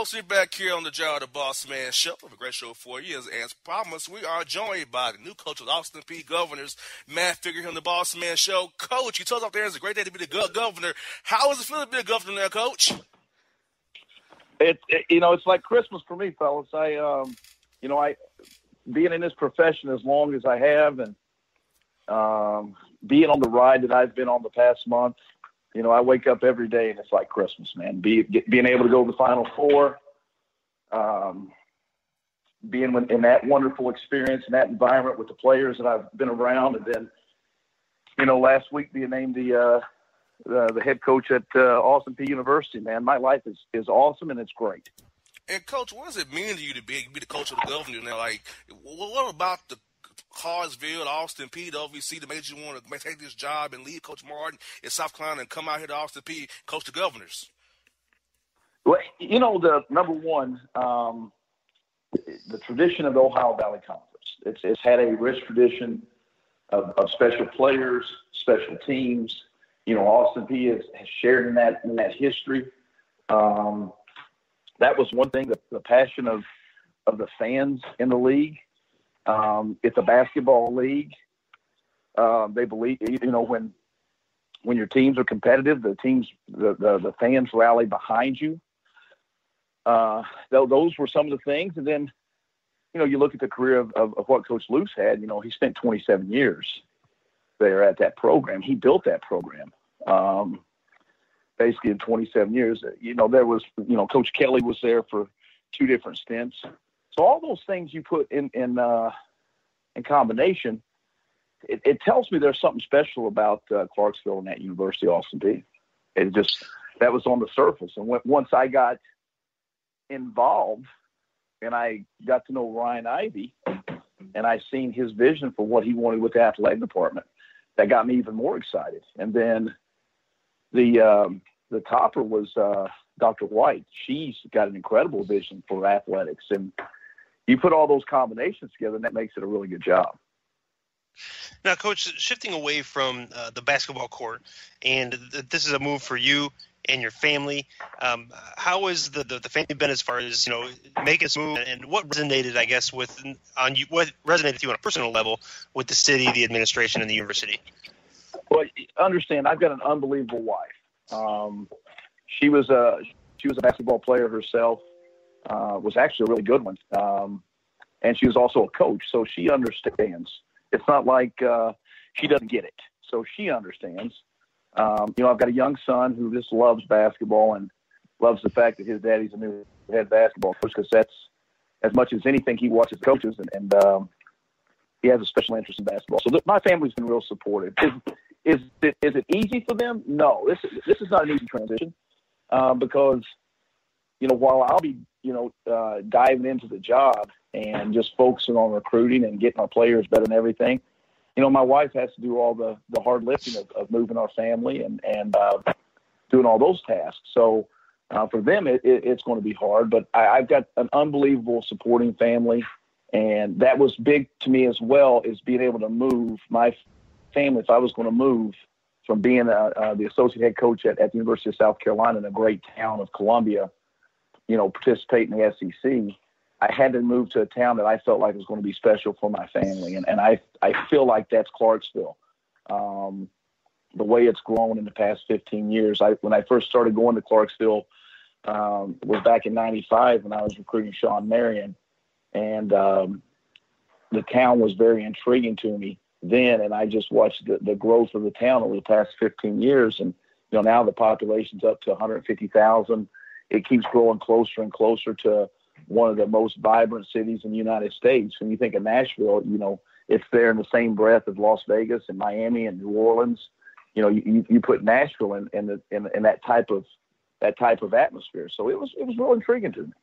Coach, we're back here on the Jar the Bossman Show. We have a great show for you. As promised, we are joined by the new coach of the Austin Peay Governors, Matt Figure here on the Bossman Show. Coach, you told us out there it's a great day to be the governor. How is it feeling to be a governor now, Coach? It's like Christmas for me, fellas. I being in this profession as long as I have, and being on the ride that I've been on the past month, I wake up every day and it's like Christmas, man. Being able to go to the Final Four, being in that wonderful experience and that environment with the players that I've been around, and then, last week being named the head coach at Austin Peay University, man. My life is awesome and it's great. And Coach, what does it mean to you to be the coach of the governor now? Like, what about the Carsville, Austin Peay, the OVC that made you want to take this job and leave Coach Martin in South Carolina and come out here to Austin Peay, coach the Governors? Well, the number one, the tradition of the Ohio Valley Conference. It's had a rich tradition of special players, special teams. Austin Peay has shared in that history. That was one thing, the passion of the fans in the league. It's a basketball league. They believe, when your teams are competitive, the fans rally behind you. Those were some of the things. And then, you look at the career of what Coach Luce had. He spent 27 years there at that program. He built that program. Basically in 27 years, there was, Coach Kelly was there for 2 different stints. So all those things you put in combination, it tells me there's something special about Clarksville and that University of Austin Peay. That was on the surface. And once I got involved and I got to know Ryan Ivey and I seen his vision for what he wanted with the athletic department, that got me even more excited. And then the topper was Dr. White. She's got an incredible vision for athletics, and you put all those combinations together, and that makes it a really good job. Now, Coach, shifting away from the basketball court, and this is a move for you and your family. How has the family been as far as making this move, and what resonated, I guess, what resonated with you on a personal level with the city, the administration, and the university? Well, understand, I've got an unbelievable wife. She was a basketball player herself. Was actually a really good one. And she was also a coach, so she understands. It's not like she doesn't get it. So she understands. I've got a young son who just loves basketball and loves the fact that his daddy's a new head basketball coach, because that's as much as anything he watches coaches, and he has a special interest in basketball. So my family's been real supportive. Is it easy for them? No, this is not an easy transition because, while I'll be, diving into the job and just focusing on recruiting and getting our players better and everything, my wife has to do all the hard lifting of moving our family and doing all those tasks. So for them, it's going to be hard, but I've got an unbelievable supporting family. And that was big to me as well, is being able to move my family. If I was going to move from being the associate head coach at the University of South Carolina in a great town of Columbia, participate in the SEC, I had to move to a town that I felt like was going to be special for my family. And I feel like that's Clarksville. The way it's grown in the past 15 years. When I first started going to Clarksville was back in 95 when I was recruiting Sean Marion. And the town was very intriguing to me then, and I just watched the growth of the town over the past 15 years. And, now the population's up to 150,000. It keeps growing closer and closer to one of the most vibrant cities in the United States. When you think of Nashville, it's there in the same breath of Las Vegas and Miami and New Orleans. You put Nashville in that type of atmosphere. So it was real intriguing to me.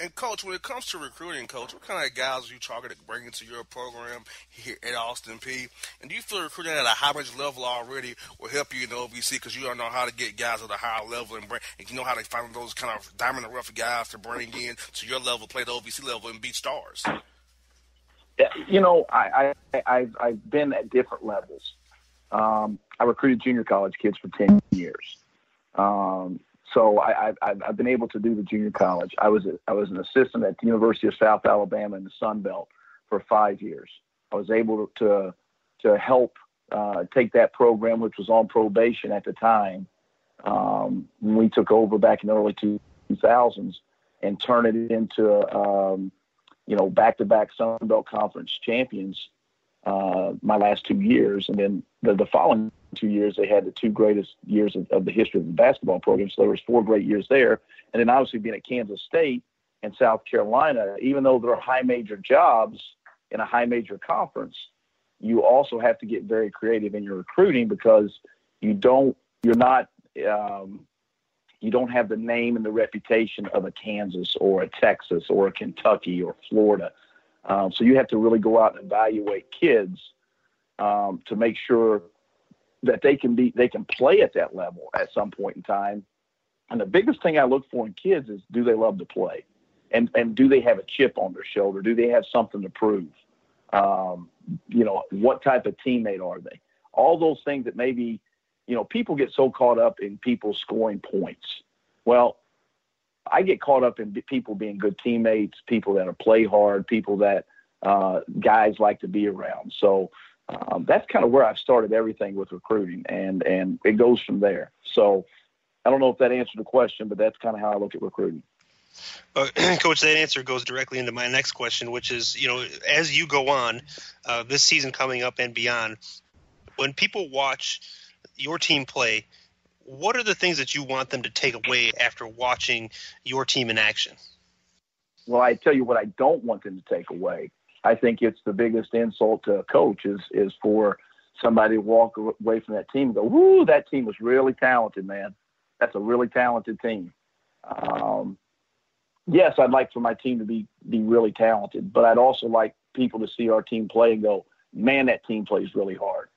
And, Coach, when it comes to recruiting, Coach, what kind of guys are you targeting to bring into your program here at Austin Peay? And do you feel recruiting at a high-range level already will help you in the OVC because you don't know how to get guys at a higher level and you know how to find those kind of diamond-in-the-rough guys to bring in to your level, play the OVC level, and beat stars? Yeah, I've been at different levels. I recruited junior college kids for 10 years. So I've been able to do the junior college. I was an assistant at the University of South Alabama in the Sun Belt for 5 years. I was able to help take that program, which was on probation at the time, when we took over back in the early 2000s, and turn it into back-to-back Sun Belt Conference champions my last 2 years. And then the following 2 years, they had the two greatest years of the history of the basketball program. So there was 4 great years there. And then obviously being at Kansas State and South Carolina, even though they're high major jobs in a high major conference, you also have to get very creative in your recruiting, because you don't have the name and the reputation of a Kansas or a Texas or a Kentucky or Florida. So you have to really go out and evaluate kids to make sure that they can play at that level at some point in time. And the biggest thing I look for in kids is, do they love to play? And do they have a chip on their shoulder? Do they have something to prove? What type of teammate are they? All those things that maybe, people get so caught up in people scoring points. Well, I get caught up in people being good teammates, people that are play hard, people that guys like to be around. So that's kind of where I've started everything with recruiting, and it goes from there. So I don't know if that answered the question, but that's kind of how I look at recruiting. Coach, that answer goes directly into my next question, which is, as you go on this season coming up and beyond, when people watch your team play, what are the things that you want them to take away after watching your team in action? Well, I tell you what I don't want them to take away. I think it's the biggest insult to a coach is for somebody to walk away from that team and go, "Woo, that team was really talented, man. That's a really talented team." Yes, I'd like for my team to be really talented, but I'd also like people to see our team play and go, "Man, that team plays really hard.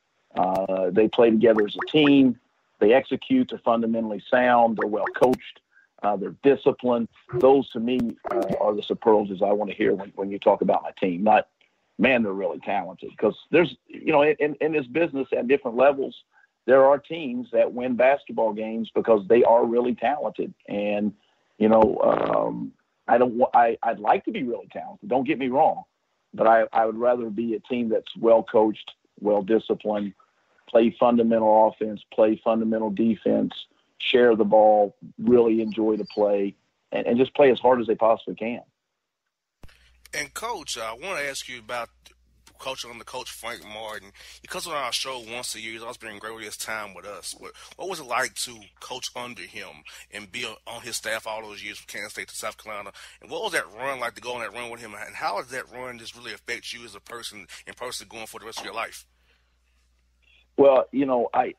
They play together as a team. They execute. They're fundamentally sound. They're well coached. They're disciplined." Those, to me, are the superlatives I want to hear when you talk about my team. Not, "Man, they're really talented." Because there's, in this business at different levels, there are teams that win basketball games because they are really talented. And, I'd like to be really talented. Don't get me wrong, but I would rather be a team that's well coached, well disciplined, play fundamental offense, play fundamental defense, share the ball, really enjoy the play, and just play as hard as they possibly can. And Coach, I want to ask you about coaching under Coach Frank Martin. He comes on our show once a year. He's always been great with his time with us. What was it like to coach under him and be on his staff all those years from Kansas State to South Carolina? And what was that run like to go on that run with him? And how does that run just really affect you as a person and person going for the rest of your life? Well, I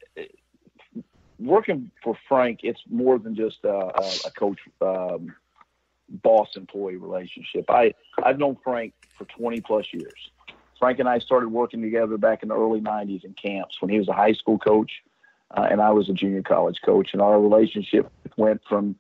working for Frank, it's more than just a coach boss employee relationship. I've known Frank for 20 plus years. Frank and I started working together back in the early 90s in camps when he was a high school coach and I was a junior college coach. And our relationship went from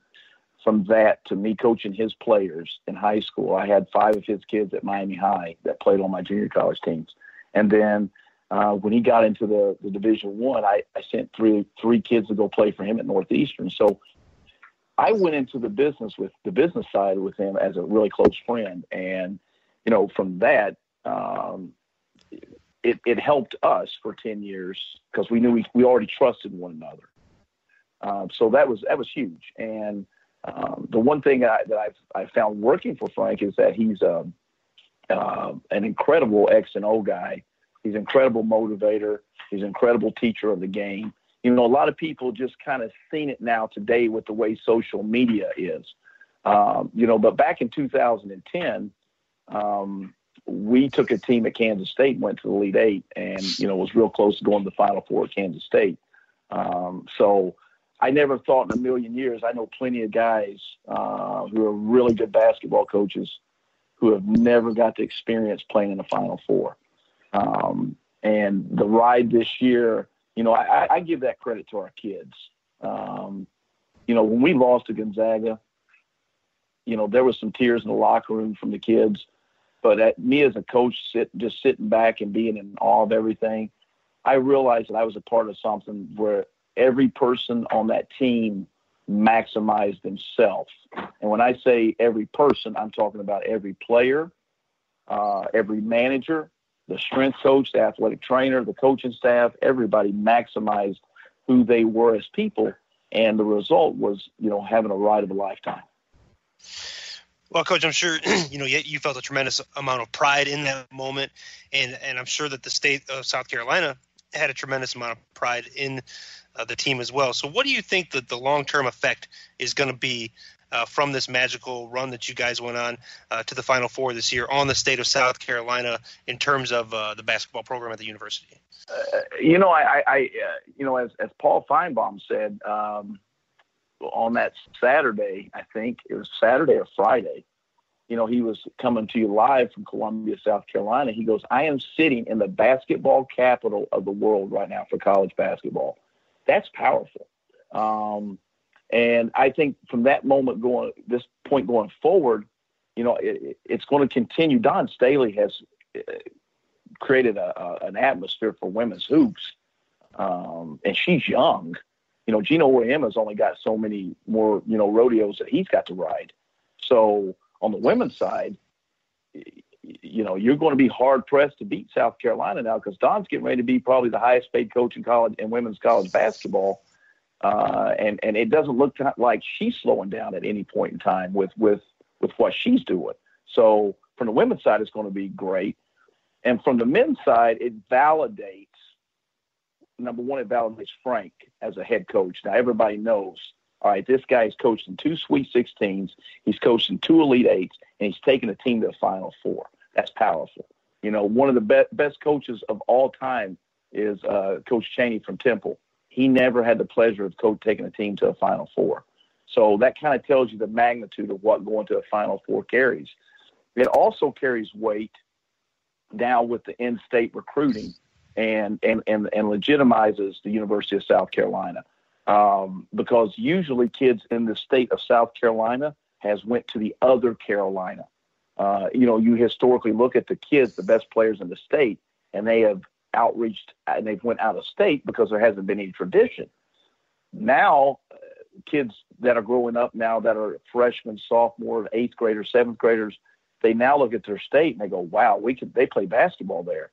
that to me coaching his players in high school. I had 5 of his kids at Miami High that played on my junior college teams. And then when he got into the Division I sent three kids to go play for him at Northeastern. So I went into the business side with him as a really close friend. And, from that, it helped us for 10 years because we knew we already trusted one another. So that was huge. And the one thing that I've found working for Frank is that he's an incredible X and O guy. He's an incredible motivator. He's an incredible teacher of the game. A lot of people just kind of seen it now today with the way social media is. But back in 2010, we took a team at Kansas State and went to the Elite Eight and, was real close to going to the Final Four at Kansas State. So I never thought in a million years, I know plenty of guys who are really good basketball coaches who have never got to experience playing in the Final Four. And the ride this year, I give that credit to our kids. When we lost to Gonzaga, there was some tears in the locker room from the kids. But at me as a coach, just sitting back and being in awe of everything, I realized that I was a part of something where every person on that team maximize themselves. And when I say every person, I'm talking about every player, every manager, the strength coach, the athletic trainer, the coaching staff. Everybody maximized who they were as people, and the result was, having a ride of a lifetime. Well, Coach, I'm sure you felt a tremendous amount of pride in that moment, and I'm sure that the state of South Carolina had a tremendous amount of pride in the team as well. So what do you think that the long-term effect is going to be from this magical run that you guys went on to the Final Four this year on the state of South Carolina in terms of the basketball program at the university? As Paul Feinbaum said on that Saturday, I think it was Saturday or Friday, he was coming to you live from Columbia, South Carolina. He goes, I am sitting in the basketball capital of the world right now for college basketball. That's powerful. And I think from that moment this point going forward, it's going to continue. Don Staley has created an atmosphere for women's hoops. And she's young. Gino Oyema's only got so many more, rodeos that he's got to ride. So on the women's side, you're going to be hard pressed to beat South Carolina now, because Don's getting ready to be probably the highest paid coach in women's college basketball. And it doesn't look like she's slowing down at any point in time with what she's doing. So from the women's side, it's going to be great. And from the men's side, it validates, number one, it validates Frank as a head coach. Now, everybody knows, all right, this guy's coached in 2 Sweet 16s, he's coached in 2 Elite Eights, and he's taken a team to the Final Four. That's powerful. One of the best coaches of all time is Coach Chaney from Temple. He never had the pleasure of taking a team to a Final Four. So that kind of tells you the magnitude of what going to a Final Four carries. It also carries weight now with the in-state recruiting and legitimizes the University of South Carolina. Because usually kids in the state of South Carolina has went to the other Carolina. You historically look at the kids, the best players in the state, and they have outreached and they've went out of state because there hasn't been any tradition. Now, kids that are growing up now that are freshmen, sophomore, 8th graders, 7th graders, they now look at their state and they go, wow, they play basketball there.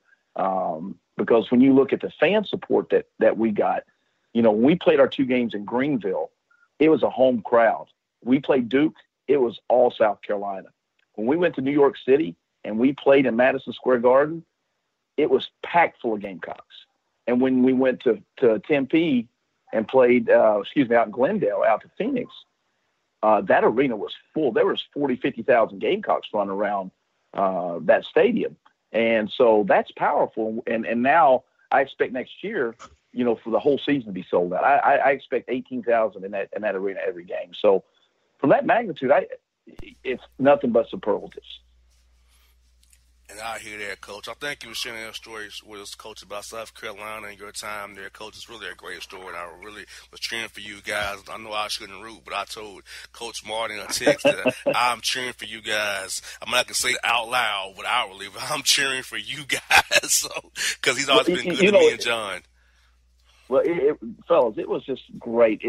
Because when you look at the fan support that we got, when we played our 2 games in Greenville, it was a home crowd. We played Duke, it was all South Carolina. When we went to New York City and we played in Madison Square Garden, it was packed full of Gamecocks. And when we went to Tempe and played, out in Glendale, out to Phoenix, that arena was full. There was 40, 50,000 Gamecocks running around that stadium. And so that's powerful. And now I expect next year, for the whole season to be sold out. I expect 18,000 in that arena every game. So from that magnitude, it's nothing but superlatives. And I hear that, Coach. I thank you for sharing that story with us, Coach, about South Carolina and your time there, Coach. It's really a great story, and I really was cheering for you guys. I know I shouldn't root, but I told Coach Martin a text that I'm cheering for you guys. I'm not going to say it out loud, but outwardly, but I'm cheering for you guys, because he's always been good to me and John. Well, fellas, it was just great.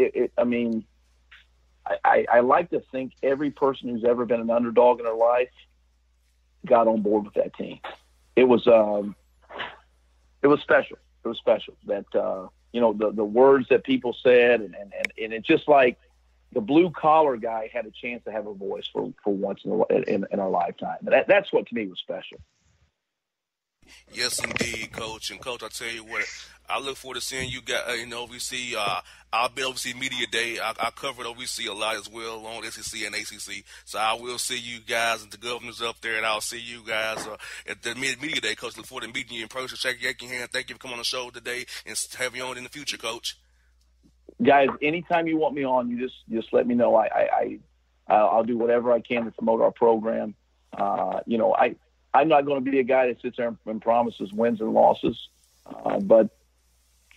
I like to think every person who's ever been an underdog in their life got on board with that team. It was special. It was special that, the words that people said and it's just like the blue collar guy had a chance to have a voice for once in our lifetime. That's what to me was special. Yes, indeed, Coach. And, Coach, I tell you what, I look forward to seeing you guys, OVC. I'll be at OVC Media Day. I covered OVC a lot as well on SEC and ACC. So I will see you guys and the governors up there, and I'll see you guys at the Media Day, Coach. Look forward to meeting you in person. Shake your hand. Thank you for coming on the show today and have you on in the future, Coach. Guys, anytime you want me on, you just let me know. I'll do whatever I can to promote our program. I'm not going to be a guy that sits there and promises wins and losses, but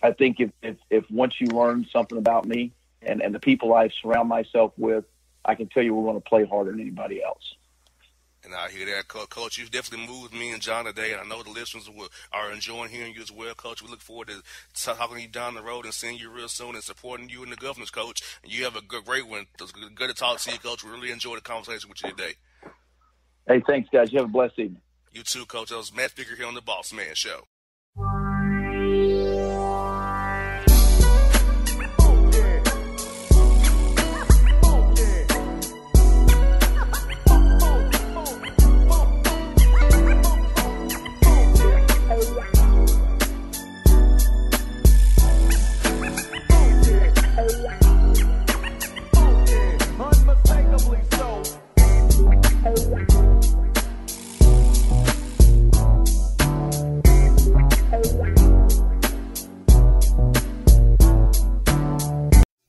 I think if once you learn something about me and the people I surround myself with, I can tell you we're going to play harder than anybody else. And I hear that, Coach. You've definitely moved me and John today, and I know the listeners are enjoying hearing you as well, Coach. We look forward to talking to you down the road and seeing you real soon and supporting you and the Governors, Coach. And you have a great one. It's good to talk to you, Coach. We really enjoyed the conversation with you today. Hey, thanks, guys. You have a blessed evening. You too, Coach. That was Matt Figure here on the Bossman Show.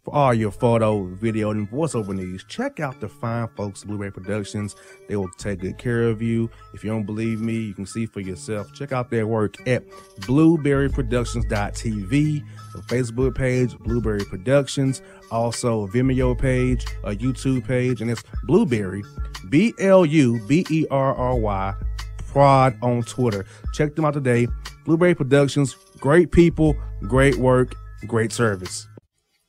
For all your photo, video, and voiceover needs, check out the fine folks at Blueberry Productions. They will take good care of you. If you don't believe me, you can see for yourself. Check out their work at blueberryproductions.tv, the Facebook page, Blueberry Productions, also a Vimeo page, a YouTube page, and it's Blueberry, BLUBERRY, Prod on Twitter. Check them out today. Blueberry Productions, great people, great work, great service.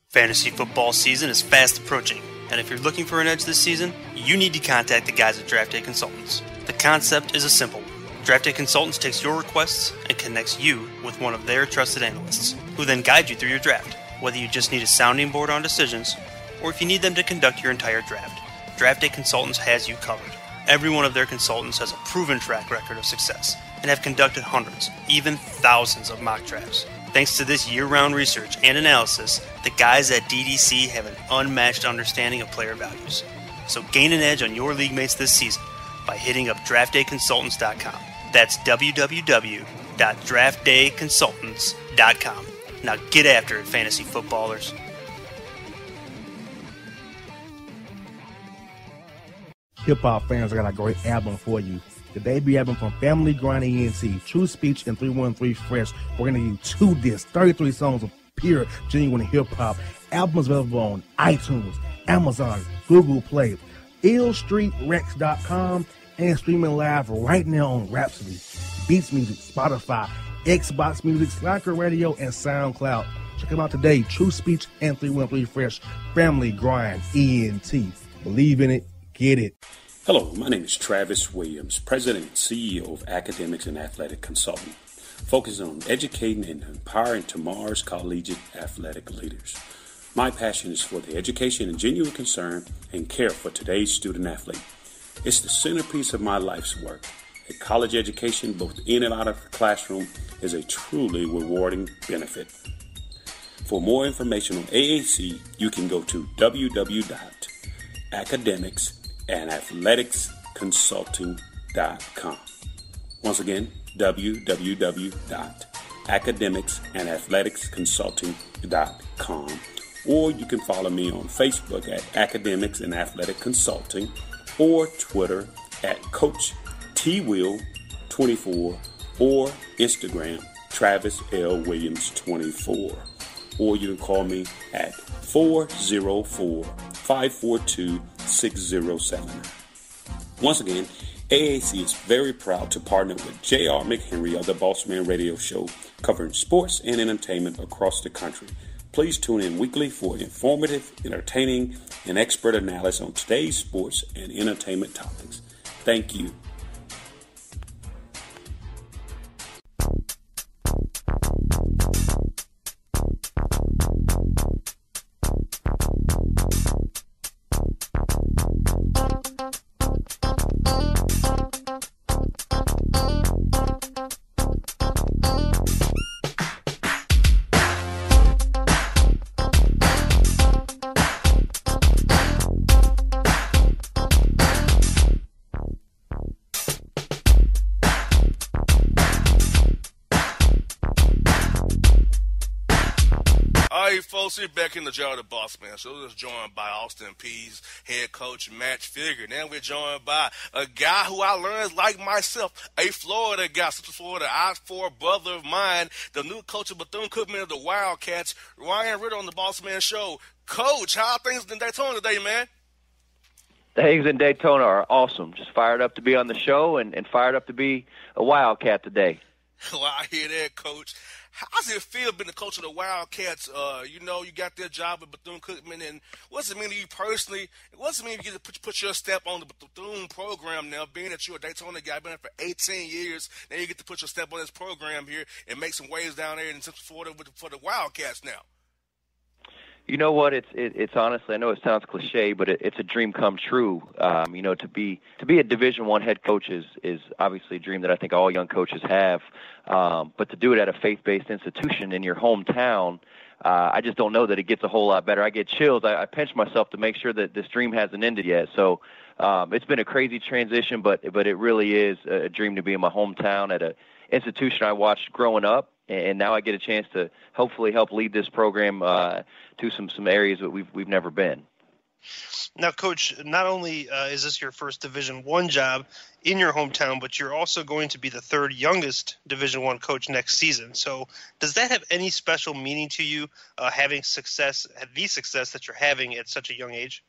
Fantasy football season is fast approaching, and if you're looking for an edge this season, you need to contact the guys at Draft Day Consultants. The concept is a simple one. Draft Day Consultants takes your requests and connects you with one of their trusted analysts, who then guide you through your draft, whether you just need a sounding board on decisions, or if you need them to conduct your entire draft. Draft Day Consultants has you covered. Every one of their consultants has a proven track record of success, and have conducted hundreds, even thousands of mock drafts. Thanks to this year-round research and analysis, the guys at DDC have an unmatched understanding of player values. So gain an edge on your league mates this season by hitting up draftdayconsultants.com. That's www.draftdayconsultants.com. Now get after it, fantasy footballers. Hip-hop fans, I got a great album for you. The debut album from Family Grind ENT, True Speech and 313 Fresh. We're going to give you 2 discs, 33 songs of pure, genuine hip-hop. Albums available on iTunes, Amazon, Google Play, illstreetrex.com, and streaming live right now on Rhapsody, Beats Music, Spotify, Xbox Music, Slacker Radio, and SoundCloud. Check them out today, True Speech and 313 Fresh, Family Grind ENT. Believe in it, get it. Hello, my name is Travis Williams, President and CEO of Academics and Athletic Consulting, focusing on educating and empowering tomorrow's collegiate athletic leaders. My passion is for the education and genuine concern and care for today's student athlete. It's the centerpiece of my life's work. A college education, both in and out of the classroom, is a truly rewarding benefit. For more information on AAC, you can go to www.academicsandathleticsconsulting.com. Once again, www.academicsandathleticsconsulting.com. Or you can follow me on Facebook at Academics and Athletic Consulting, or Twitter at Coach TWill24, or Instagram Travis L. Williams 24. Or you can call me at 404-542-6079. Once again, AAC is very proud to partner with J.R. McHenry of the Bossman Radio Show, covering sports and entertainment across the country. Please tune in weekly for informative, entertaining, and expert analysis on today's sports and entertainment topics. Thank you. Hey folks, we're back in the jar of the Bossman Show. We're just joined by Austin Peay's head coach, Matt Figure. Now we're joined by a guy who I learned, like myself, a Florida guy, Central Florida, I-4 brother of mine, the new coach of Bethune Cookman of the Wildcats, Ryan Ritter on the Bossman Show. Coach, how are things in Daytona today, man? Things in Daytona are awesome. Just fired up to be on the show and fired up to be a Wildcat today. Well, I hear that, Coach. How's it feel being the coach of the Wildcats? You got that job at Bethune Cookman, and what's it mean to you personally? What's it mean to you to put your step on the Bethune program now, being that you're a Daytona guy, been there for 18 years, now you get to put your step on this program here and make some waves down there in Central Florida for the Wildcats now? You know what? It's honestly, I know it sounds cliche, but it's a dream come true. To be a Division I head coach is obviously a dream that I think all young coaches have. But to do it at a faith-based institution in your hometown, I just don't know that it gets a whole lot better. I get chills. I pinch myself to make sure that this dream hasn't ended yet. So it's been a crazy transition, but it really is a dream to be in my hometown at an institution I watched growing up. And now I get a chance to hopefully help lead this program to some areas that we've never been. Now, Coach, not only is this your first Division I job in your hometown, but you're also going to be the third youngest Division I coach next season. So does that have any special meaning to you, having success that you're having at such a young age?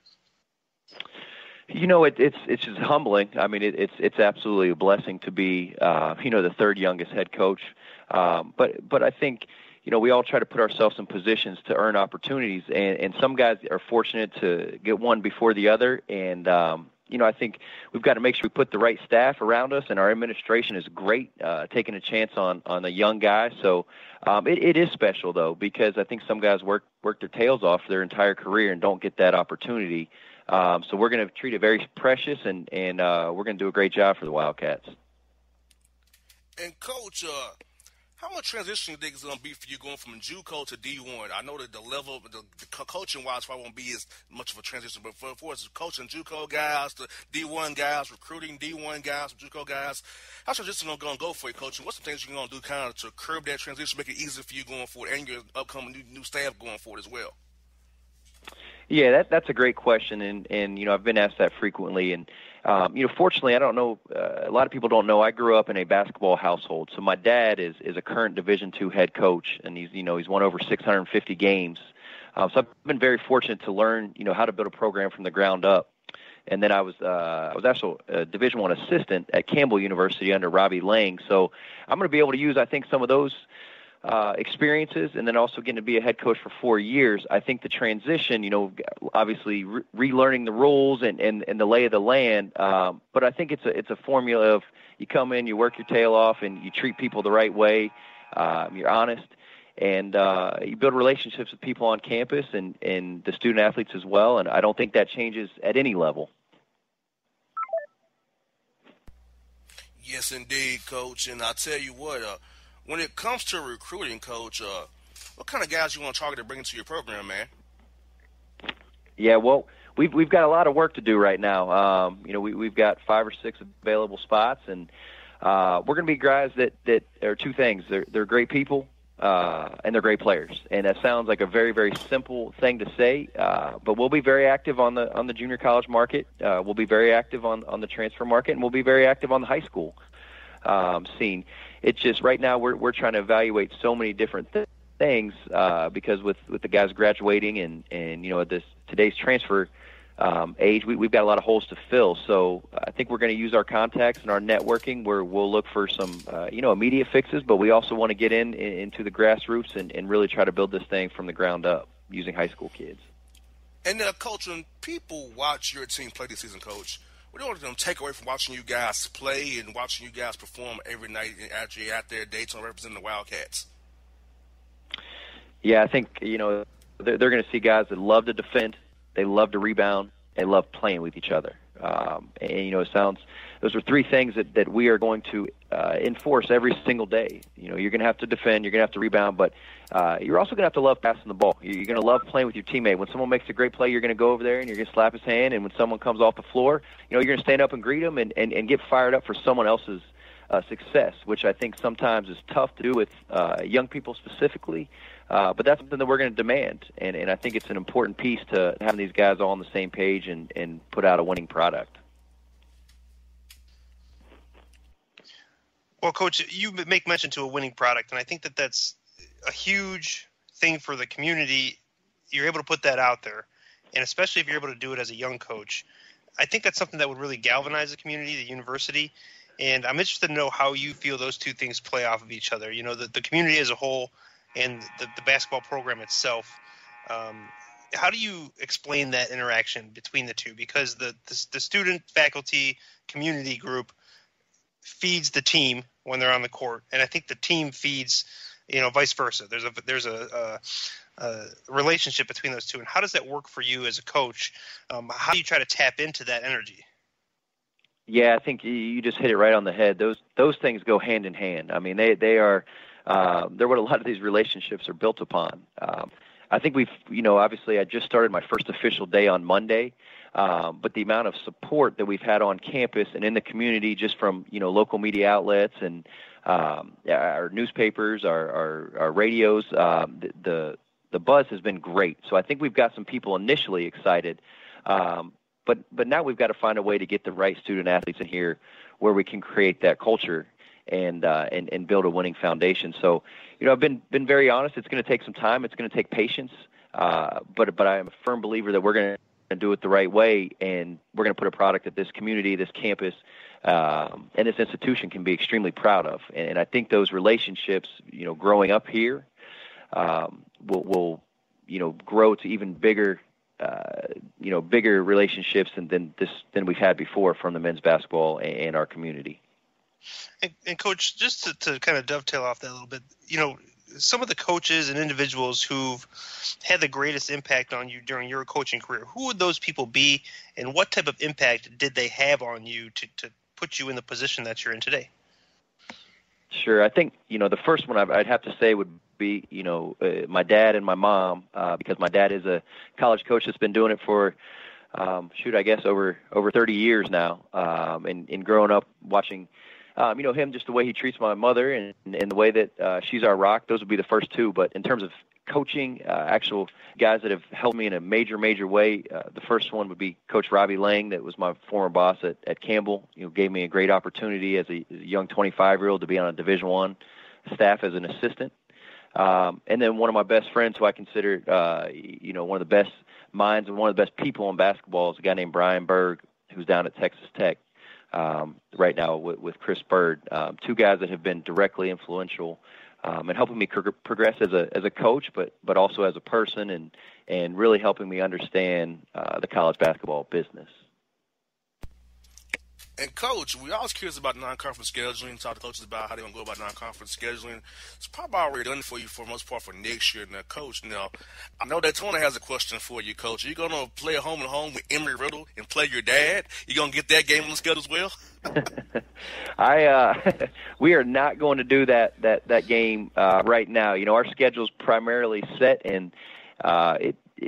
It's just humbling. I mean, it's absolutely a blessing to be, the third youngest head coach. But I think, we all try to put ourselves in positions to earn opportunities, and some guys are fortunate to get one before the other. And, I think we've got to make sure we put the right staff around us, and our administration is great, taking a chance on a young guy. So it is special, though, because I think some guys work their tails off their entire career and don't get that opportunity. So we're going to treat it very precious, and we're going to do a great job for the Wildcats. And, Coach, how much transition do you think it's going to be for you going from JUCO to D1? I know that the level, the coaching-wise, probably won't be as much of a transition, but for us coaching JUCO guys to D1 guys, recruiting D1 guys, JUCO guys, how's transition going to go for you, Coach? And what's some things you're going to do kind of to curb that transition, make it easier for you going forward, and your upcoming new staff going forward as well? Yeah, that's a great question, and I've been asked that frequently, and fortunately, I don't know. A lot of people don't know. I grew up in a basketball household, so my dad is a current Division II head coach, and he's won over 650 games. So I've been very fortunate to learn how to build a program from the ground up. And then I was actually a Division I assistant at Campbell University under Robbie Lang. So I'm going to be able to use, I think, some of those experiences, and then also getting to be a head coach for 4 years. I think the transition, obviously relearning the rules and the lay of the land. But I think it's a formula of you come in, you work your tail off, and you treat people the right way. You're honest, and you build relationships with people on campus and the student athletes as well. And I don't think that changes at any level. Yes, indeed, Coach. And I'll tell you what, when it comes to recruiting, Coach, what kind of guys you want to target to bring into your program, man? Yeah, well, we've got a lot of work to do right now. We've got 5 or 6 available spots, and we're going to be guys that are two things. They're great people, and they're great players. And that sounds like a very, very simple thing to say, but we'll be very active on the junior college market. We'll be very active on the transfer market, and we'll be very active on the high school scene. It's just right now we're trying to evaluate so many different things because with the guys graduating and at today's transfer age, we've got a lot of holes to fill. So I think we're going to use our contacts and our networking where we'll look for some immediate fixes, but we also want to get into the grassroots and really try to build this thing from the ground up using high school kids. And Coach, when people watch your team play this season, Coach, what do you want them to take away from watching you guys play and watching you guys perform every night after you're out there Daytona representing the Wildcats? Yeah, I think, they're going to see guys that love to defend, they love to rebound, they love playing with each other. Those are 3 things that we are going to enforce every single day. You're going to have to defend, you're going to have to rebound, but you're also going to have to love passing the ball. You're going to love playing with your teammate. When someone makes a great play, you're going to go over there and you're going to slap his hand, and when someone comes off the floor, you're going to stand up and greet them and get fired up for someone else's success, which I think sometimes is tough to do with young people specifically. But that's something that we're going to demand, and I think it's an important piece to having these guys all on the same page and put out a winning product. Well, Coach, you make mention to a winning product, and I think that's a huge thing for the community. You're able to put that out there, and especially if you're able to do it as a young coach. I think that's something that would really galvanize the community, the university. And I'm interested to know how you feel those two things play off of each other. You know, the community as a whole and the basketball program itself. How do you explain that interaction between the two? Because the student, faculty, community group feeds the team when they're on the court, and I think the team feeds, vice versa. There's a relationship between those two. And how does that work for you as a coach? How do you try to tap into that energy? Yeah, I think you just hit it right on the head. Those things go hand in hand. I mean, they are they're what a lot of these relationships are built upon. I think obviously I just started my first official day on Monday, but the amount of support that we've had on campus and in the community, just from local media outlets and our newspapers, our radios, the buzz has been great. So I think we've got some people initially excited. But now we've got to find a way to get the right student athletes in here where we can create that culture and build a winning foundation. So, I've been very honest. It's going to take some time. It's going to take patience. But I am a firm believer that we're going to do it the right way, and we're going to put a product that this community, this campus, and this institution can be extremely proud of. And I think those relationships, growing up here, will grow to even bigger relationships than we've had before from the men's basketball and our community. And Coach, just to kind of dovetail off that a little bit, some of the coaches and individuals who've had the greatest impact on you during your coaching career, who would those people be, and what type of impact did they have on you to put you in the position that you're in today? Sure. I think, the first one I'd have to say would be, my dad and my mom, because my dad is a college coach that's been doing it for, I guess over 30 years now. And growing up watching, him, just the way he treats my mother and the way that she's our rock, those would be the first two. But in terms of coaching, actual guys that have helped me in a major way, the first one would be Coach Robbie Lang, that was my former boss at Campbell. Gave me a great opportunity as a young 25-year-old to be on a Division I staff as an assistant. And then one of my best friends, who I consider, one of the best minds and one of the best people in basketball, is a guy named Brian Berg, who's down at Texas Tech right now with Chris Bird. Two guys that have been directly influential and helping me progress as a coach, but also as a person, and really helping me understand the college basketball business. And, Coach, we always curious about non-conference scheduling. Talk to coaches about how they're going to go about non-conference scheduling. It's probably already done for you for the most part for next year. Now, Coach, I know Daytona has a question for you, Coach. Are you going to play a home-and-home with Emory Riddle and play your dad? You going to get that game on the schedule as well? We are not going to do that game right now. Our schedule's primarily set, and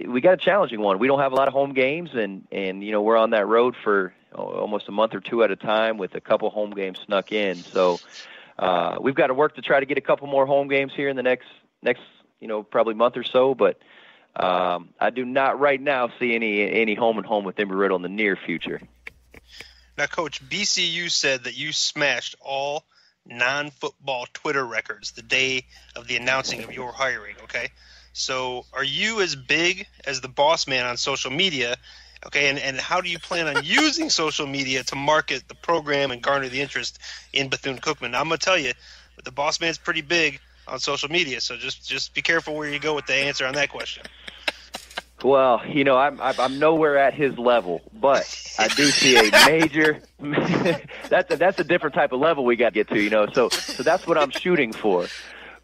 we got a challenging one. We don't have a lot of home games, and we're on that road for almost a month or two at a time with a couple home games snuck in. So we've got to work to try to get a couple more home games here in the next probably month or so. But I do not right now see any home and home with Emory Riddle in the near future. Now, Coach, BCU said that you smashed all non-football Twitter records the day of the announcing of your hiring, okay? So are you as big as the boss man on social media? Okay, and how do you plan on using social media to market the program and garner the interest in Bethune-Cookman? Now, I'm going to tell you, the boss man's pretty big on social media, so just be careful where you go with the answer on that question. Well, I'm nowhere at his level, but I do see a major that's a different type of level we got to get to, so that's what I'm shooting for.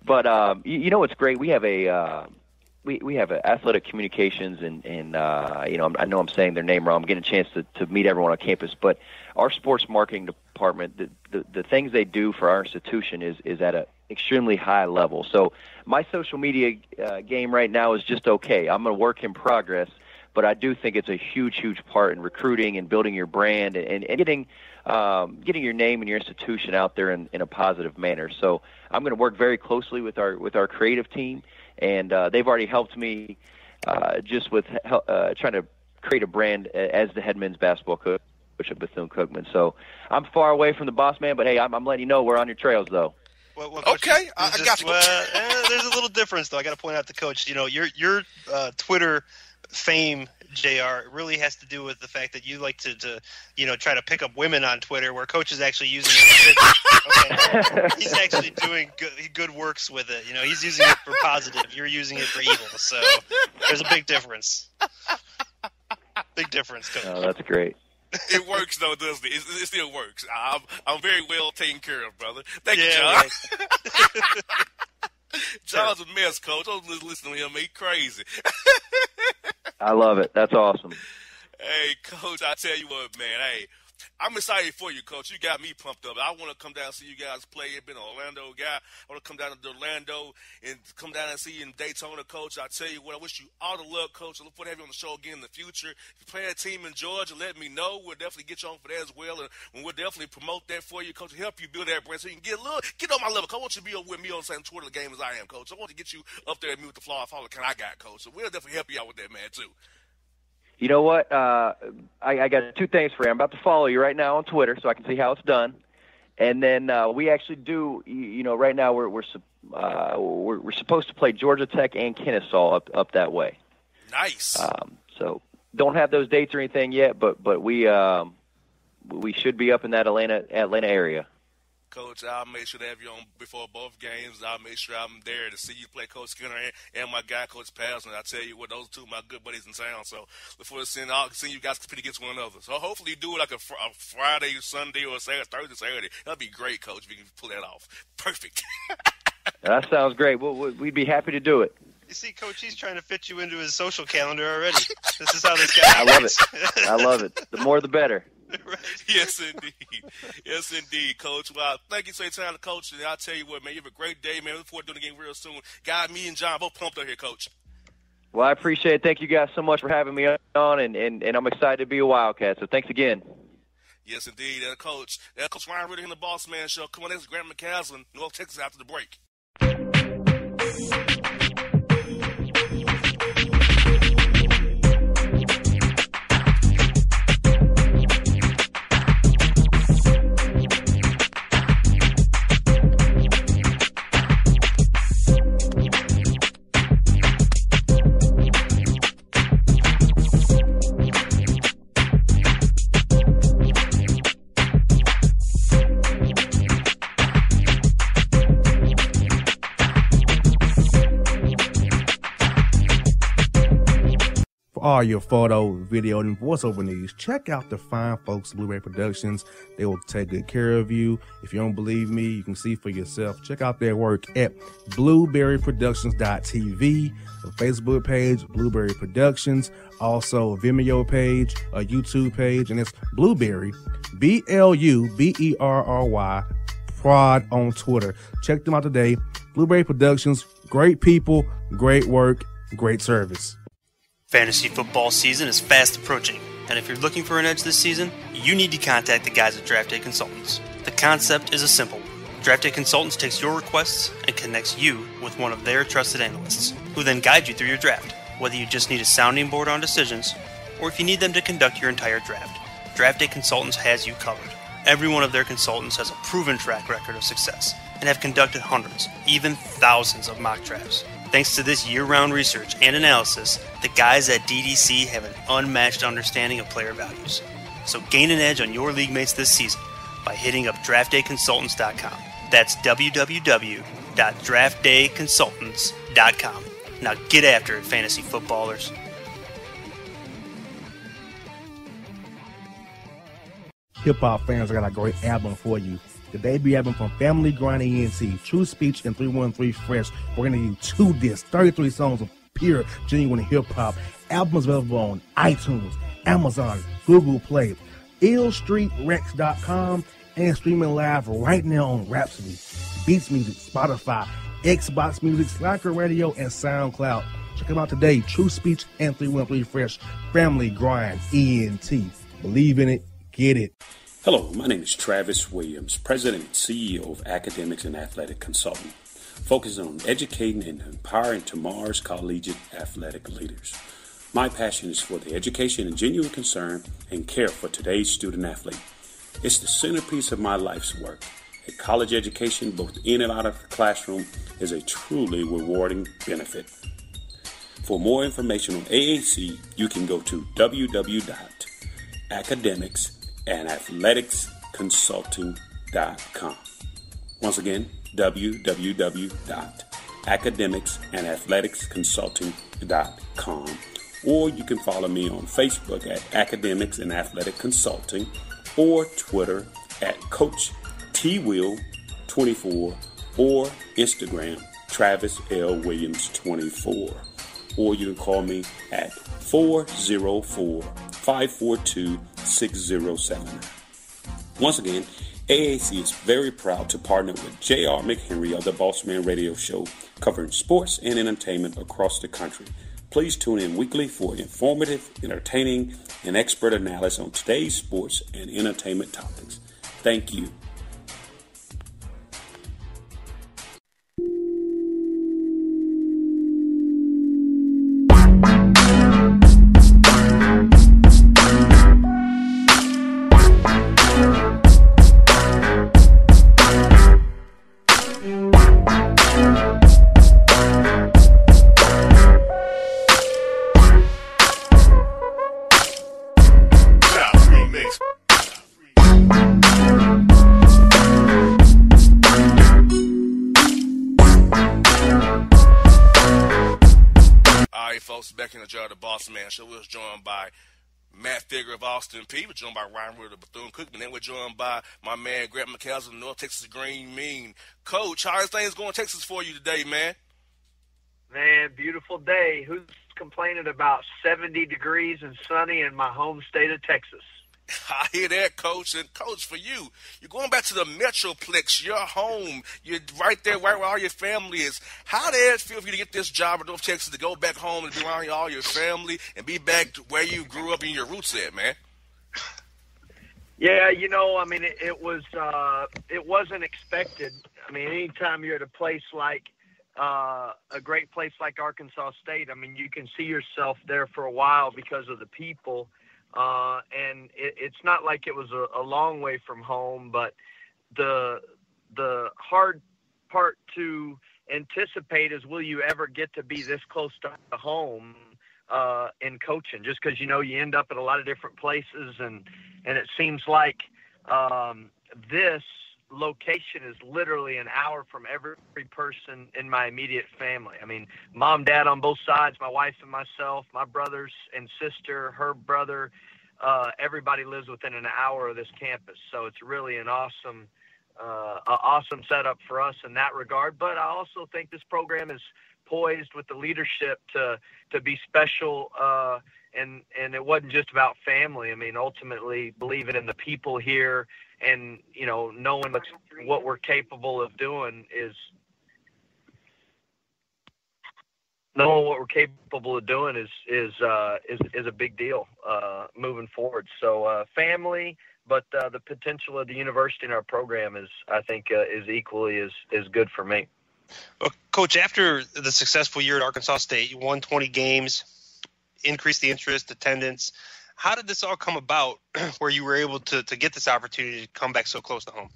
But what's great, we have we have athletic communications, and I know I'm saying their name wrong. I'm getting a chance to meet everyone on campus, but our sports marketing department, the things they do for our institution is at an extremely high level. So my social media game right now is just okay. I'm a work in progress, but I do think it's a huge part in recruiting and building your brand and getting your name and your institution out there in a positive manner. So I'm going to work very closely with our creative team. And they've already helped me just with trying to create a brand as the head men's basketball coach at Bethune-Cookman. So I'm far away from the boss man, but hey, I'm letting you know we're on your trails, though. Well, okay, I got you. There's a little difference, though. I got to point out to Coach. Your Twitter fame, JR, really has to do with the fact that you like to try to pick up women on Twitter, where Coach is actually using it. Okay. He's actually doing good works with it. He's using it for positive. You're using it for evil. So there's a big difference. Big difference, Coach. Oh, that's great. It works though, doesn't it? It still works. I'm very well taken care of, brother. Thank you, John. Right. John's a mess, Coach. I was listening to him. He's crazy. I love it. That's awesome. Hey, Coach, I tell you what, man. Hey, I'm excited for you, Coach. You got me pumped up. I want to come down and see you guys play. I've been an Orlando guy. I want to come down to Orlando and come down and see you in Daytona, Coach. I tell you what, I wish you all the luck, Coach. I look forward to having you on the show again in the future. If you play a team in Georgia, let me know. We'll definitely get you on for that as well, and we'll definitely promote that for you, Coach, to help you build that brand so you can get on my level. Coach, I want you to be with me on the same Twitter game as I am, Coach. I want to get you up there and me with the flaw follow kind I got, Coach. So we'll definitely help you out with that, man, too. You know what? I got two things for you. I'm about to follow you right now on Twitter so I can see how it's done. And then we actually do. Right now we're supposed to play Georgia Tech and Kennesaw up that way. Nice. So don't have those dates or anything yet, but we should be up in that Atlanta area. Coach, I'll make sure to have you on before both games. I'll make sure I'm there to see you play Coach Skinner and my guy, Coach Passman. I tell you what, those two are my good buddies in town. So look forward to seeing you guys compete against one another. So hopefully you do it like a Friday, Sunday, or Saturday, Thursday, Saturday. That'd be great, Coach, if you can pull that off. Perfect. That sounds great. We'd be happy to do it. You see, Coach, he's trying to fit you into his social calendar already. This is how this guy I love it. I love it. The more the better. Right. Yes, indeed, Coach. Well, thank you for your time, Coach. And I'll tell you what, man, you have a great day, man. Look forward to doing it again real soon. God, me and John both pumped up here, Coach. Well, I appreciate it. Thank you guys so much for having me on, and I'm excited to be a Wildcat. So thanks again. Yes, indeed. Coach Ryan Ritter in the Bossman Show. Come on, next Grant McCasland, North Texas after the break. All your photo, video, and voiceover needs, check out the fine folks at Blueberry Productions. They will take good care of you. If you don't believe me, you can see for yourself. Check out their work at blueberryproductions.tv, the Facebook page, Blueberry Productions, also a Vimeo page, a YouTube page, and it's Blueberry, BLUBERRY, Prod on Twitter. Check them out today. Blueberry Productions, great people, great work, great service. Fantasy football season is fast approaching, and if you're looking for an edge this season, you need to contact the guys at Draft Day Consultants. The concept is a simple one. Draft Day Consultants takes your requests and connects you with one of their trusted analysts, who then guide you through your draft, whether you just need a sounding board on decisions, or if you need them to conduct your entire draft. Draft Day Consultants has you covered. Every one of their consultants has a proven track record of success, and have conducted hundreds, even thousands of mock drafts. Thanks to this year-round research and analysis, the guys at DDC have an unmatched understanding of player values. So gain an edge on your league mates this season by hitting up draftdayconsultants.com. That's www.draftdayconsultants.com. Now get after it, fantasy footballers. Hip-hop fans, I got a great album for you. The debut album from Family Grind ENT, True Speech and 313 Fresh. We're going to give you 2 discs, 33 songs of pure, genuine hip-hop. Albums available on iTunes, Amazon, Google Play, illstreetrex.com, and streaming live right now on Rhapsody, Beats Music, Spotify, Xbox Music, Slacker Radio, and SoundCloud. Check them out today, True Speech and 313 Fresh, Family Grind ENT. Believe in it, get it. Hello, my name is Travis Williams, President and CEO of Academics and Athletic Consulting, focusing on educating and empowering tomorrow's collegiate athletic leaders. My passion is for the education and genuine concern and care for today's student athlete. It's the centerpiece of my life's work. A college education, both in and out of the classroom, is a truly rewarding benefit. For more information on AAC, you can go to www.academicsandathleticsconsulting.com. Once again, www.academicsandathleticsconsulting.com. Or you can follow me on Facebook at Academics and Athletic Consulting, or Twitter at Coach TWill24, or Instagram Travis L. Williams 24. Or you can call me at 404-542-6079. Once again, AAC is very proud to partner with J.R. McHenry of the Bossman Radio Show, covering sports and entertainment across the country. Please tune in weekly for informative, entertaining, and expert analysis on today's sports and entertainment topics. Thank you. Back in the jar of the Bossman Show, we was joined by Matt Figure of Austin Peay. We're joined by Ryan Wood of Bethune Cookman. Then we're joined by my man Grant McCasland of North Texas Green Mean. Coach, how is things going in Texas for you today, man? Man, beautiful day. Who's complaining about 70 degrees and sunny in my home state of Texas? I hear that, Coach. And, Coach, for you, you're going back to the Metroplex, your home. You're right there, right where all your family is. How did it feel for you to get this job in North Texas, to go back home and be around all your family and be back to where you grew up and your roots at, man? Yeah, you know, I mean, it wasn't expected. I mean, anytime you're at a place like a great place like Arkansas State, I mean, you can see yourself there for a while because of the people. And it's not like it was a long way from home, but the hard part to anticipate is, will you ever get to be this close to home in coaching? Just because, you know, you end up at a lot of different places, and it seems like this location is literally an hour from every person in my immediate family. I mean, mom, dad on both sides, my wife and myself, my brothers and sister, her brother, everybody lives within an hour of this campus. So it's really an awesome setup for us in that regard. But I also think this program is poised with the leadership to be special. And it wasn't just about family. I mean, ultimately believing in the people here, and, you know, knowing what we're capable of doing is a big deal moving forward. So family, but the potential of the university and our program is, I think, is equally as good for me. Well, Coach, after the successful year at Arkansas State, you won 20 games, increased the interest, attendance. How did this all come about where you were able to get this opportunity to come back so close to home?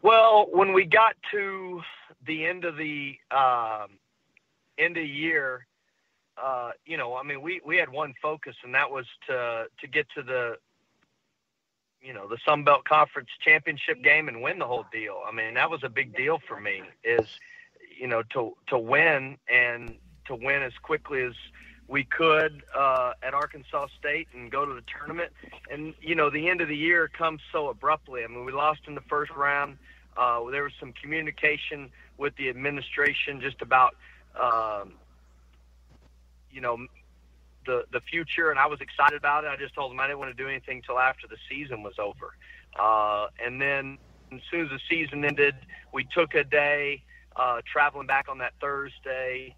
Well, when we got to the end of the year, you know, I mean, we had one focus, and that was to get to the Sun Belt Conference championship game and win the whole deal. I mean, that was a big deal for me, is, you know, to win, and to win as quickly as we could at Arkansas State and go to the tournament. And, you know, the end of the year comes so abruptly. I mean, we lost in the first round. There was some communication with the administration just about, you know, the future, and I was excited about it. I just told them I didn't want to do anything till after the season was over. And then as soon as the season ended, we took a day traveling back on that Thursday,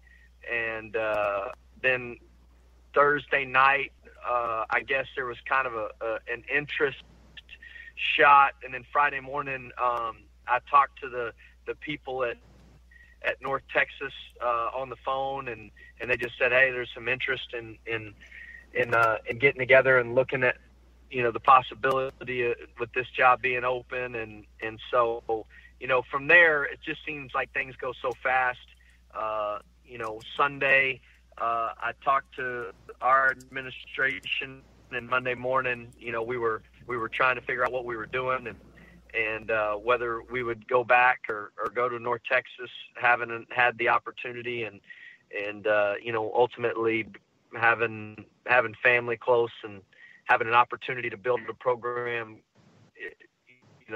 and then Thursday night, I guess there was kind of an interest shot. And then Friday morning, I talked to the people at North Texas on the phone, and they just said, hey, there's some interest in getting together and looking at, you know, the possibility with this job being open. And so, you know, from there, it just seems like things go so fast. Sunday, I talked to our administration, and Monday morning, we were trying to figure out what we were doing and whether we would go back or go to North Texas, having had the opportunity and ultimately having family close and having an opportunity to build a program,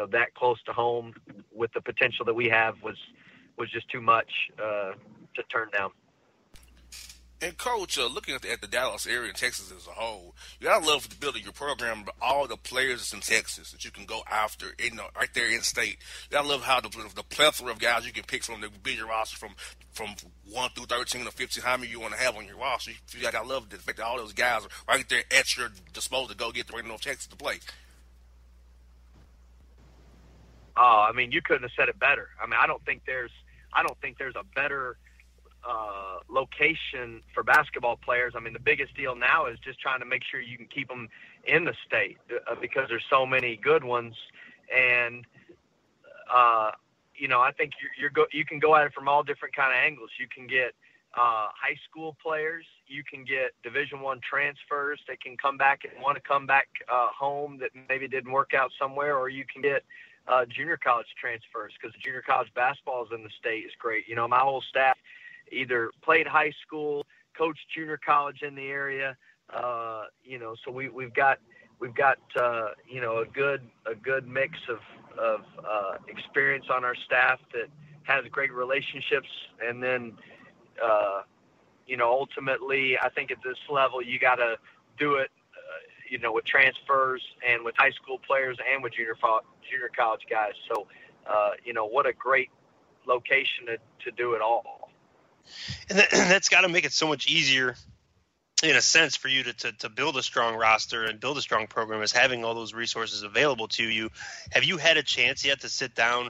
that close to home with the potential that we have was just too much to turn down. And Coach, looking at the Dallas area and Texas as a whole, you gotta love the building your program, but all the players in Texas that you can go after, right there in state. You gotta love how the plethora of guys you can pick from to build your roster from 1 through 13 or 15, how many you want to have on your roster. You gotta love the fact that all those guys are right there at your disposal to go get to North Texas to play. Oh, I mean, you couldn't have said it better. I mean, I don't think there's a better location for basketball players. I mean, the biggest deal now is just trying to make sure you can keep them in the state because there's so many good ones. And, I think you can go at it from all different kind of angles. You can get high school players. You can get Division I transfers that can come back and want to come back home that maybe didn't work out somewhere, or you can get junior college transfers because junior college basketball in the state is great. My whole staff either played high school, coached junior college in the area, so we've got a good mix of experience on our staff that has great relationships, and then ultimately I think at this level you got to do it with transfers and with high school players and with junior college guys. So what a great location to do it all. And that's got to make it so much easier, in a sense, for you to build a strong roster and build a strong program, is having all those resources available to you. Have you had a chance yet to sit down,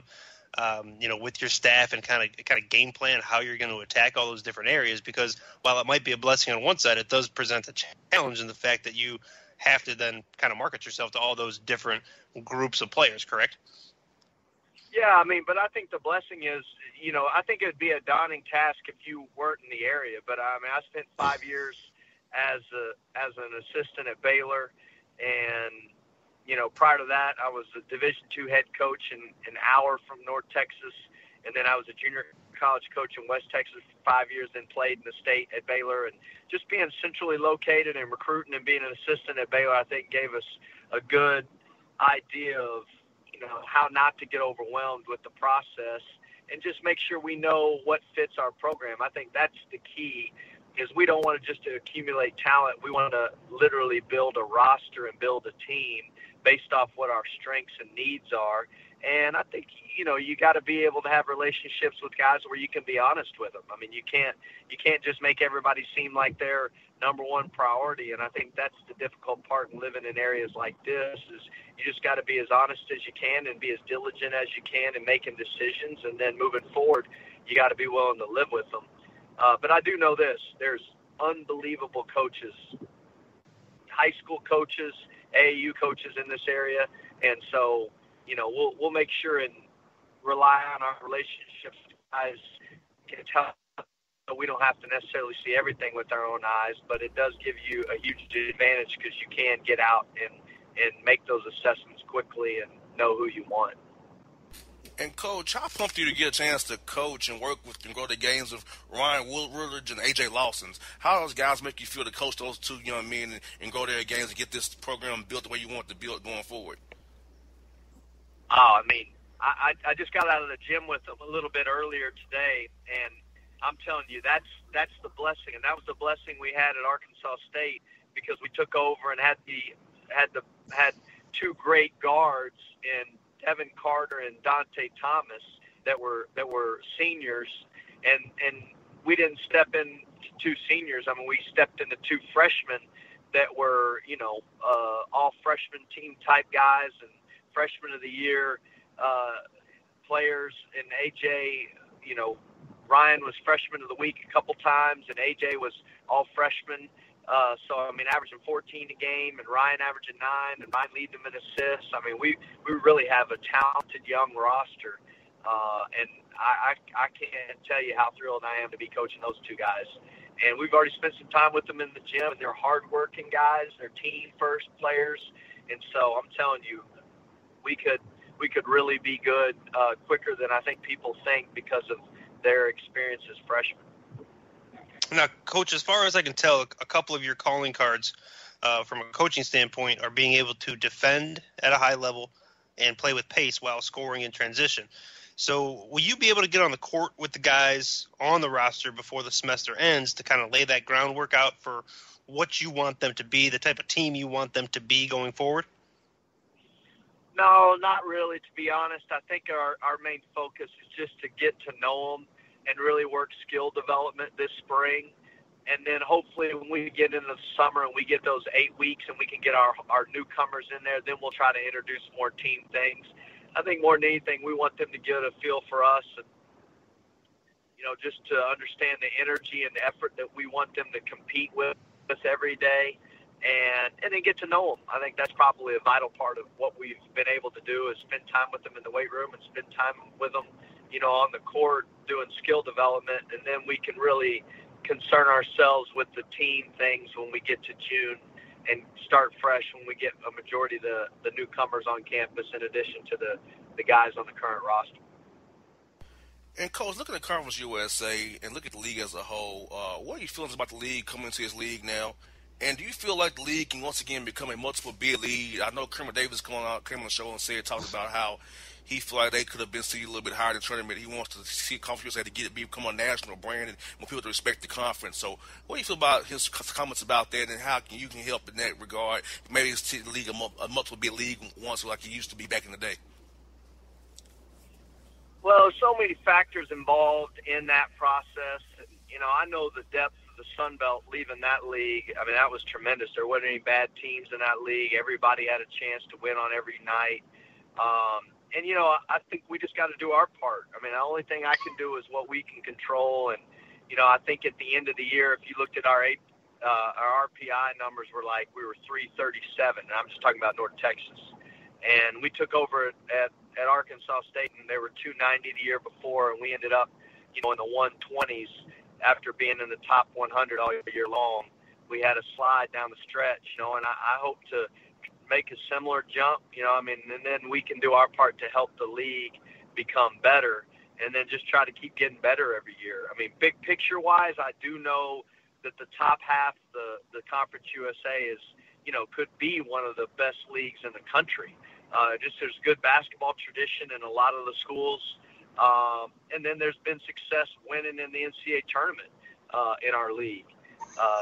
with your staff and kind of game plan how you're going to attack all those different areas? Because while it might be a blessing on one side, it does present a challenge in the fact that you have to then kind of market yourself to all those different groups of players, correct? Yeah, I mean, but I think the blessing is, I think it would be a daunting task if you weren't in the area. But I mean, I spent 5 years as an assistant at Baylor, and prior to that, I was a Division II head coach in an hour from North Texas, and then I was a junior college coach in West Texas for 5 years, then played in the state at Baylor. And just being centrally located and recruiting and being an assistant at Baylor, I think gave us a good idea of how not to get overwhelmed with the process and just make sure we know what fits our program. I think that's the key, is we don't want to just accumulate talent. We want to literally build a roster and build a team based off what our strengths and needs are. And I think, you got to be able to have relationships with guys where you can be honest with them. I mean, you can't just make everybody seem like they're number one priority. And I think that's the difficult part in living in areas like this, is you just got to be as honest as you can and be as diligent as you can in making decisions. And then moving forward, you got to be willing to live with them. But I do know this, there's unbelievable coaches, high school coaches, AAU coaches in this area. And so, we'll make sure and rely on our relationships. Guys can tell we don't have to necessarily see everything with our own eyes, but it does give you a huge advantage because you can get out and make those assessments quickly and know who you want. And Coach, how pumped are you to get a chance to coach and work with and grow the games of Ryan Woolridge and A.J. Lawson's? How do those guys make you feel to coach those two young men and grow their games and get this program built the way you want it to build going forward? Oh, I mean, I just got out of the gym with them a little bit earlier today, and I'm telling you, that's the blessing, and that was the blessing we had at Arkansas State, because we took over and had two great guards in Devin Carter and Dante Thomas that were seniors, and we didn't step in two seniors. I mean, we stepped into two freshmen that were all freshman team type guys and freshman of the year players. And AJ, Ryan was freshman of the week a couple times, and AJ was all freshman. So, I mean, averaging 14 a game, and Ryan averaging 9, and Ryan leading them in assists. I mean, we really have a talented young roster And I can't tell you how thrilled I am to be coaching those two guys. And we've already spent some time with them in the gym, and they're hardworking guys. They're team-first players. And so I'm telling you, we could really be good quicker than I think people think because of their experience as freshmen. Now, Coach, as far as I can tell, a couple of your calling cards from a coaching standpoint are being able to defend at a high level and play with pace while scoring in transition. So will you be able to get on the court with the guys on the roster before the semester ends to kind of lay that groundwork out for what you want them to be, the type of team you want them to be going forward? No, not really, to be honest. I think our main focus is just to get to know them and really work skill development this spring. And then hopefully when we get into the summer and we get those 8 weeks and we can get our newcomers in there, then we'll try to introduce more team things. I think more than anything, we want them to get a feel for us and, just to understand the energy and the effort that we want them to compete with us every day and then get to know them. I think that's probably a vital part of what we've been able to do is spend time with them in the weight room and spend time with them, on the court doing skill development. And then we can really concern ourselves with the team things when we get to June and start fresh when we get a majority of the newcomers on campus in addition to the guys on the current roster. And, Coach, look at the Conference USA and look at the league as a whole. What are your feelings about the league coming into this league now? And do you feel like the league can once again become a multiple bid league? I know Kermit Davis came on the show and talked about how he felt like they could have been seated a little bit higher in the tournament. He wants to see Conference USA to become a national brand and want people to respect the conference. So what do you feel about his comments about that and how you can help in that regard? Maybe it's the league a multiple bid league once like it used to be back in the day. Well, so many factors involved in that process. I know the depth of the Sun Belt leaving that league. I mean, that was tremendous. There wasn't any bad teams in that league. Everybody had a chance to win on every night. And, I think we just got to do our part. I mean, the only thing I can do is what we can control. And, I think at the end of the year, if you looked at our RPI numbers we were 337. And I'm just talking about North Texas. And we took over at Arkansas State, and they were 290 the year before, and we ended up, in the 120s after being in the top 100 all year long. We had a slide down the stretch, and I hope to make a similar jump, and then we can do our part to help the league become better, and then just try to keep getting better every year. I mean, big picture-wise, I do know that the top half, the Conference USA is, could be one of the best leagues in the country. There's good basketball tradition in a lot of the schools. And then there's been success winning in the NCAA tournament in our league.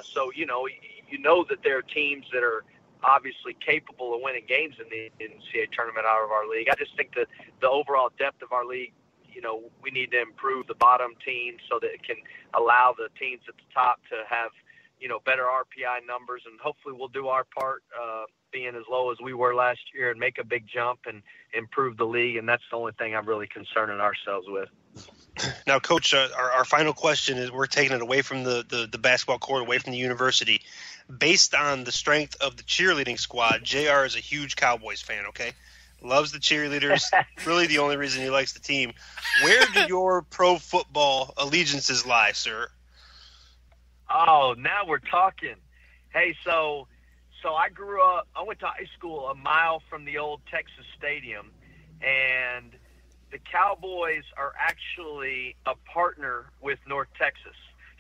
So, that there are teams that are obviously capable of winning games in the NCAA tournament out of our league. I just think that the overall depth of our league, we need to improve the bottom teams so that it can allow the teams at the top to have, better RPI numbers, and hopefully we'll do our part being as low as we were last year and make a big jump and improve the league, and that's the only thing I'm really concerning ourselves with. Now, Coach, our final question is we're taking it away from the basketball court, away from the university. Based on the strength of the cheerleading squad, JR is a huge Cowboys fan, okay? Loves the cheerleaders. Really the only reason he likes the team. Where do your pro football allegiances lie, sir? Oh, now we're talking. Hey, so I went to high school a mile from the old Texas Stadium, and the Cowboys are actually a partner with North Texas.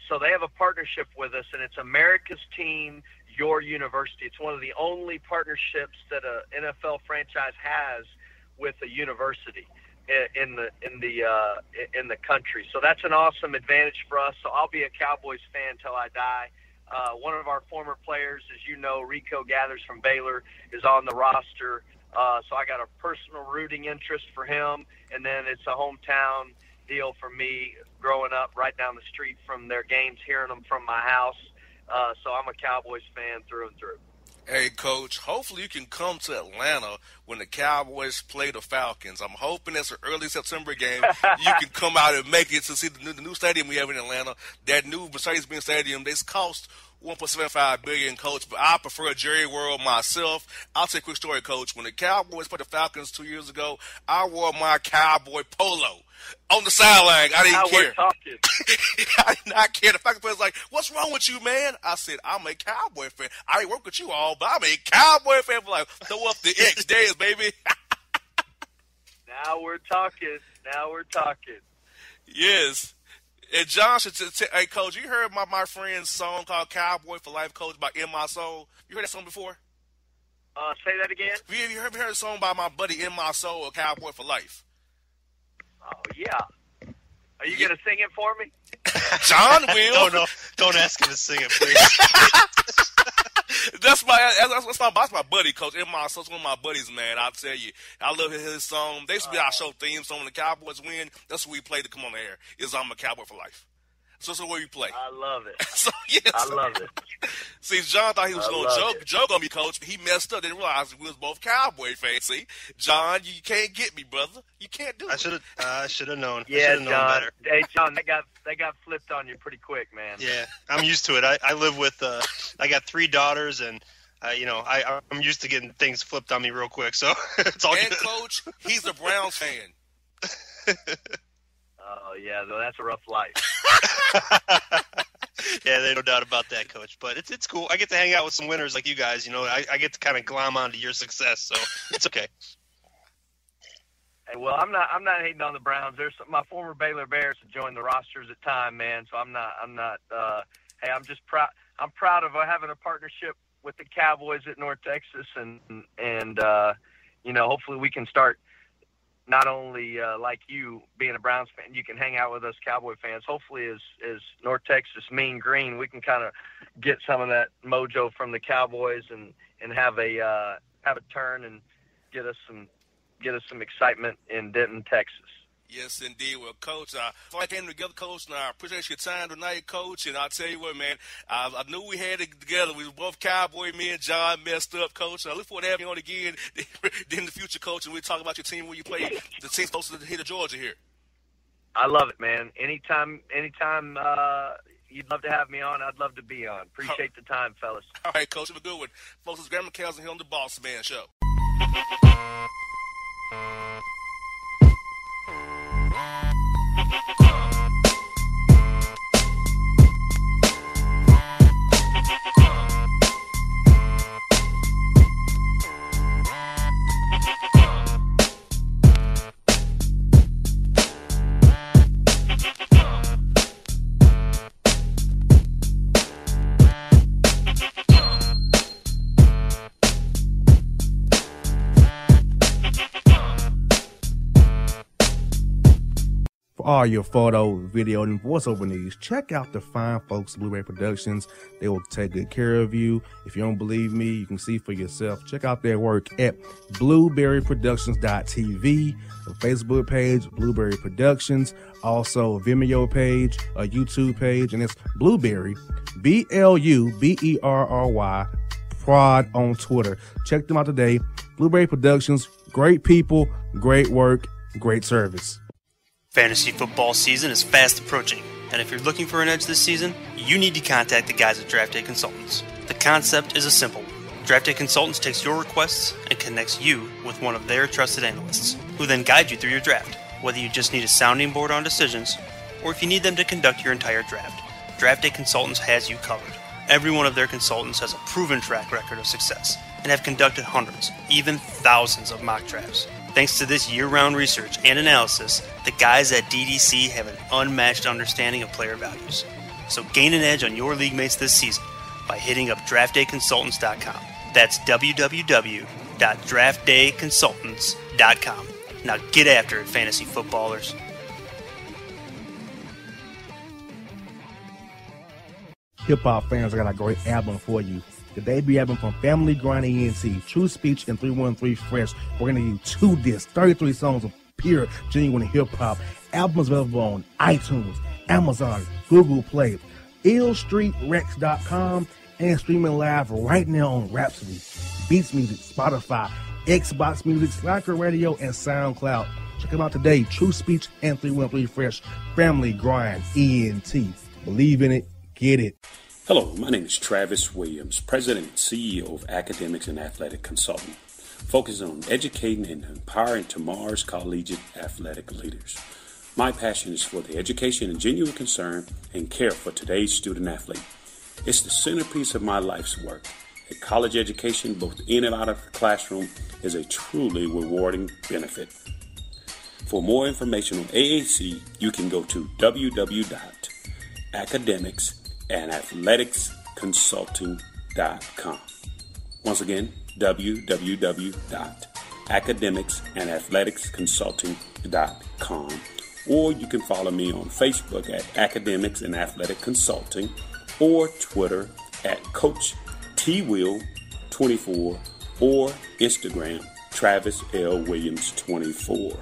So they have a partnership with us, and it's America's Team, Your University. It's one of the only partnerships that a NFL franchise has with a university in the country. So that's an awesome advantage for us. So I'll be a Cowboys fan till I die. One of our former players, as you know, Rico Gathers from Baylor, is on the roster. So I got a personal rooting interest for him, and then it's a hometown deal for me growing up right down the street from their games, hearing them from my house. So I'm a Cowboys fan through and through. Hey, Coach, hopefully you can come to Atlanta when the Cowboys play the Falcons. I'm hoping it's an early September game. You can come out and make it to see the new stadium we have in Atlanta. That new Mercedes-Benz Stadium, this cost $1.75 billion, Coach, but I prefer Jerry World myself. I'll tell you a quick story, Coach. When the Cowboys played the Falcons 2 years ago, I wore my cowboy polo. On the sideline, I didn't Now care. we're talking. I did not care. The faculty was like, "What's wrong with you, man?" I said, "I'm a Cowboy fan. I ain't work with you all, but I'm a Cowboy fan." For like, throw up the X days, baby. Now we're talking. Yes. And John should hey, Coach, you heard my friend's song called Cowboy for Life, Coach, by In My Soul? You heard that song before? Say that again. Have you heard a song by my buddy In My Soul, a Cowboy for Life? Oh, yeah. Are you going to sing it for me? John will. Don't ask him to sing it, please. That's my buddy, Coach. In My Soul, one of my buddies, man. I'll tell you, I love his song. They used to be our show theme song when the Cowboys win. That's what we play to come on the air. Is I'm a Cowboy for Life. So that's what we play. I love it. So yes, I love it. See, John thought he was going to joke on me, Coach. But he messed up. Didn't realize we was both Cowboy fans. See, John, you can't get me, brother. You can't do it. I should have known. Yeah, known John. better. Hey, John, they got flipped on you pretty quick, man. Yeah, I'm used to it. I live with. I got 3 daughters, and I'm used to getting things flipped on me real quick. So it's all and good. Coach, he's a Browns fan. Oh yeah, though that's a rough life. Yeah, there's no doubt about that, Coach. But it's cool. I get to hang out with some winners like you guys. I get to kind of glom onto your success, so it's okay. Hey, well, I'm not hating on the Browns. There's my former Baylor Bears have joined the rosters at time, man. So I'm not. Hey, I'm just proud. I'm proud of having a partnership with the Cowboys at North Texas, and hopefully we can start. Not only like you being a Browns fan, you can hang out with us Cowboy fans. Hopefully, as North Texas Mean Green, we can kind of get some of that mojo from the Cowboys and have a turn and get us some excitement in Denton, Texas. Yes, indeed. Well, Coach, I came together, Coach, and I appreciate your time tonight, Coach. And I'll tell you what, man, I knew we had it together. We were both Cowboy. Me and John messed up, Coach. I look forward to having you on again in the future, Coach, and we'll talk about your team when you play the team supposed to hit Georgia here. I love it, man. Anytime you'd love to have me on, I'd love to be on. Appreciate the time, fellas. All right, Coach, have a good one. Folks, it's Graham McCasland here on the Bossman Show. For all your photo, video, and voiceover needs, check out the fine folks at Blueberry Productions. They will take good care of you. If you don't believe me, you can see for yourself. Check out their work at blueberryproductions.tv, the Facebook page, Blueberry Productions, also a Vimeo page, a YouTube page, and it's Blueberry, BLUBERRY, Prod on Twitter. Check them out today. Blueberry Productions, great people, great work, great service. Fantasy football season is fast approaching, and if you're looking for an edge this season, you need to contact the guys at Draft Day Consultants. The concept is a simple one. Draft Day Consultants takes your requests and connects you with one of their trusted analysts, who then guide you through your draft. Whether you just need a sounding board on decisions, or if you need them to conduct your entire draft, Draft Day Consultants has you covered. Every one of their consultants has a proven track record of success, and have conducted hundreds, even thousands of mock drafts. Thanks to this year-round research and analysis, the guys at DDC have an unmatched understanding of player values. So gain an edge on your league mates this season by hitting up draftdayconsultants.com. That's www.draftdayconsultants.com. Now get after it, fantasy footballers. Hip-hop fans, I got a great album for you. The debut album from Family Grind ENT, True Speech and 313 Fresh. We're going to give you 2 discs, 33 songs of pure, genuine hip-hop. Albums available on iTunes, Amazon, Google Play, illstreetrex.com, and streaming live right now on Rhapsody, Beats Music, Spotify, Xbox Music, Slacker Radio, and SoundCloud. Check them out today. True Speech and 313 Fresh. Family Grind ENT. Believe in it. Get it. Hello, my name is Travis Williams, President and CEO of Academics and Athletic Consulting, focusing on educating and empowering tomorrow's collegiate athletic leaders. My passion is for the education and genuine concern and care for today's student athlete. It's the centerpiece of my life's work. A college education, both in and out of the classroom, is a truly rewarding benefit. For more information on AAC, you can go to www.academicsandathleticsconsulting.com. Once again, www.academicsandathleticsconsulting.com. Or you can follow me on Facebook at Academics and Athletic Consulting, or Twitter at Coach TWill24, or Instagram Travis L. Williams 24.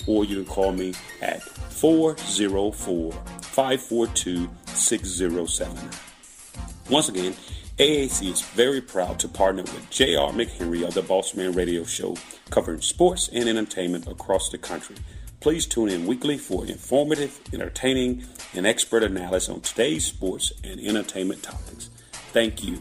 Or you can call me at 404-542-6079. Once again, AAC is very proud to partner with J.R. McHenry of the Bossman Radio Show, covering sports and entertainment across the country. Please tune in weekly for informative, entertaining, and expert analysis on today's sports and entertainment topics. Thank you.